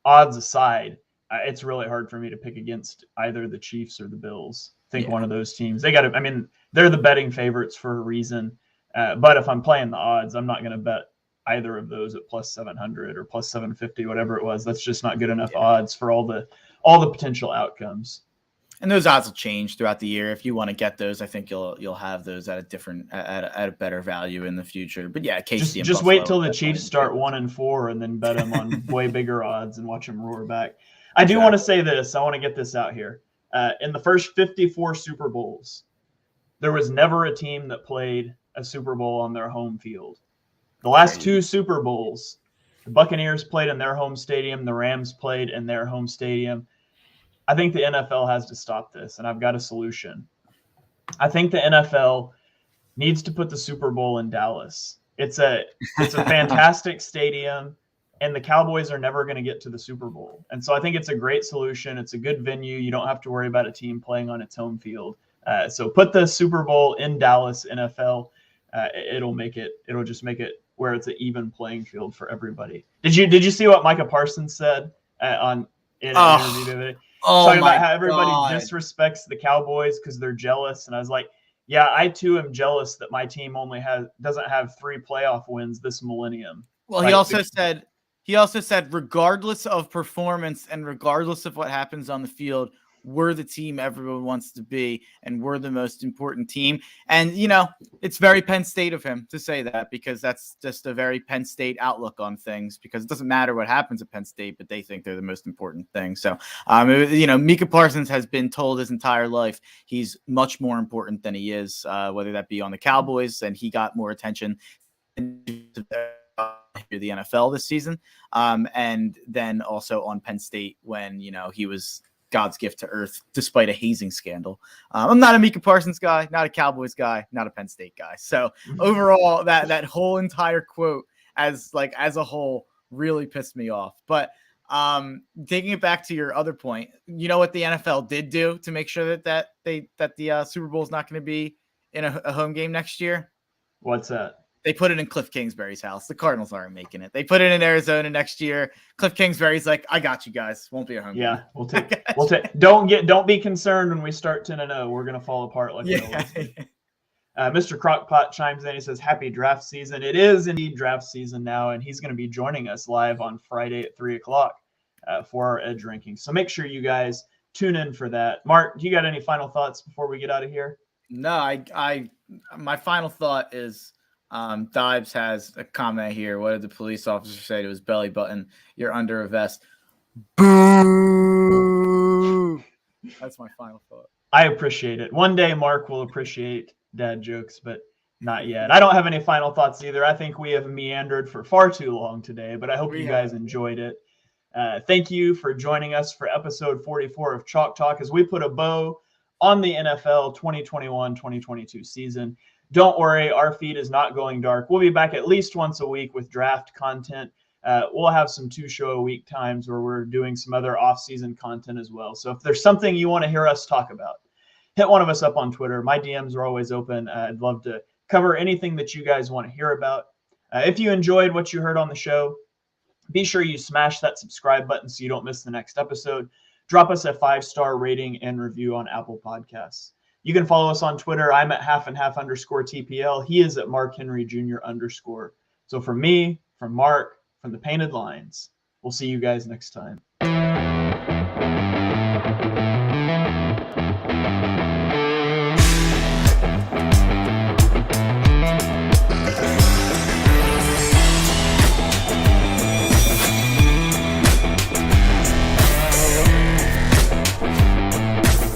odds aside, it's really hard for me to pick against either the Chiefs or the Bills. I think one of those teams, they're the betting favorites for a reason. But if I'm playing the odds, I'm not going to bet either of those at plus 700 or plus 750, whatever it was. That's just not good enough odds for all the potential outcomes. And those odds will change throughout the year. If you want to get those, I think you'll have those at a better value in the future. But yeah, KC just wait till the Chiefs start 1-4 and then bet them on way bigger odds and watch them roar back. I do want to say this. I want to get this out here. In the first 54 Super Bowls, there was never a team that played a Super Bowl on their home field. The last two Super Bowls, the Buccaneers played in their home stadium. The Rams played in their home stadium. I think the NFL has to stop this, and I've got a solution. I think the NFL needs to put the Super Bowl in Dallas. It's a fantastic stadium, and the Cowboys are never going to get to the Super Bowl. And so I think it's a great solution. It's a good venue. You don't have to worry about a team playing on its home field. So put the Super Bowl in Dallas, NFL. It'll just make it where it's an even playing field for everybody. Did you see what Micah Parsons said in an interview today? Talking about how everybody disrespects the Cowboys because they're jealous. And I was like, yeah, I too am jealous that my team doesn't have 3 playoff wins this millennium. Well, he also said regardless of performance and regardless of what happens on the field, we're the team everyone wants to be, and we're the most important team. And, it's very Penn State of him to say that, because that's just a very Penn State outlook on things, because it doesn't matter what happens at Penn State, but they think they're the most important thing. So, Micah Parsons has been told his entire life he's much more important than he is, whether that be on the Cowboys, and he got more attention the NFL this season, and then also on Penn State when he was God's gift to earth despite a hazing scandal. I'm not a Micah Parsons guy, not a Cowboys guy, not a Penn State guy. So overall, that whole entire quote as a whole really pissed me off. But taking it back to your other point, you know what the NFL did do to make sure that the Super Bowl is not going to be in a home game next year? What's that? They put it in Cliff Kingsbury's house. The Cardinals aren't making it. They put it in Arizona next year. Cliff Kingsbury's like, I got you guys. Won't be a home game. Yeah, we'll take. Don't be concerned when we start 10-0. We're gonna fall apart like we always do. Mr. Crockpot chimes in. He says, "Happy draft season." It is indeed draft season now, and he's going to be joining us live on Friday at 3:00 for our Edge rankings. So make sure you guys tune in for that. Mark, do you got any final thoughts before we get out of here? No, my final thought is. Dibes has a comment here. What did the police officer say to his belly button? You're under a vest. Boo! That's my final thought. I appreciate it. One day Mark will appreciate dad jokes, but not yet. I don't have any final thoughts either. I think we have meandered for far too long today, but I hope you guys enjoyed it. Thank you for joining us for episode 44 of Chalk Talk as we put a bow on the NFL 2021-2022 season. Don't worry, our feed is not going dark. We'll be back at least once a week with draft content. We'll have some 2-show-a-week times where we're doing some other off-season content as well. So if there's something you want to hear us talk about, hit one of us up on Twitter. My DMs are always open. I'd love to cover anything that you guys want to hear about. If you enjoyed what you heard on the show, be sure you smash that subscribe button so you don't miss the next episode. Drop us a 5-star rating and review on Apple Podcasts. You can follow us on Twitter. I'm at _TPL. He is at Mark Henry Jr. _. So from me, from Mark, from the Painted Lines, we'll see you guys next time.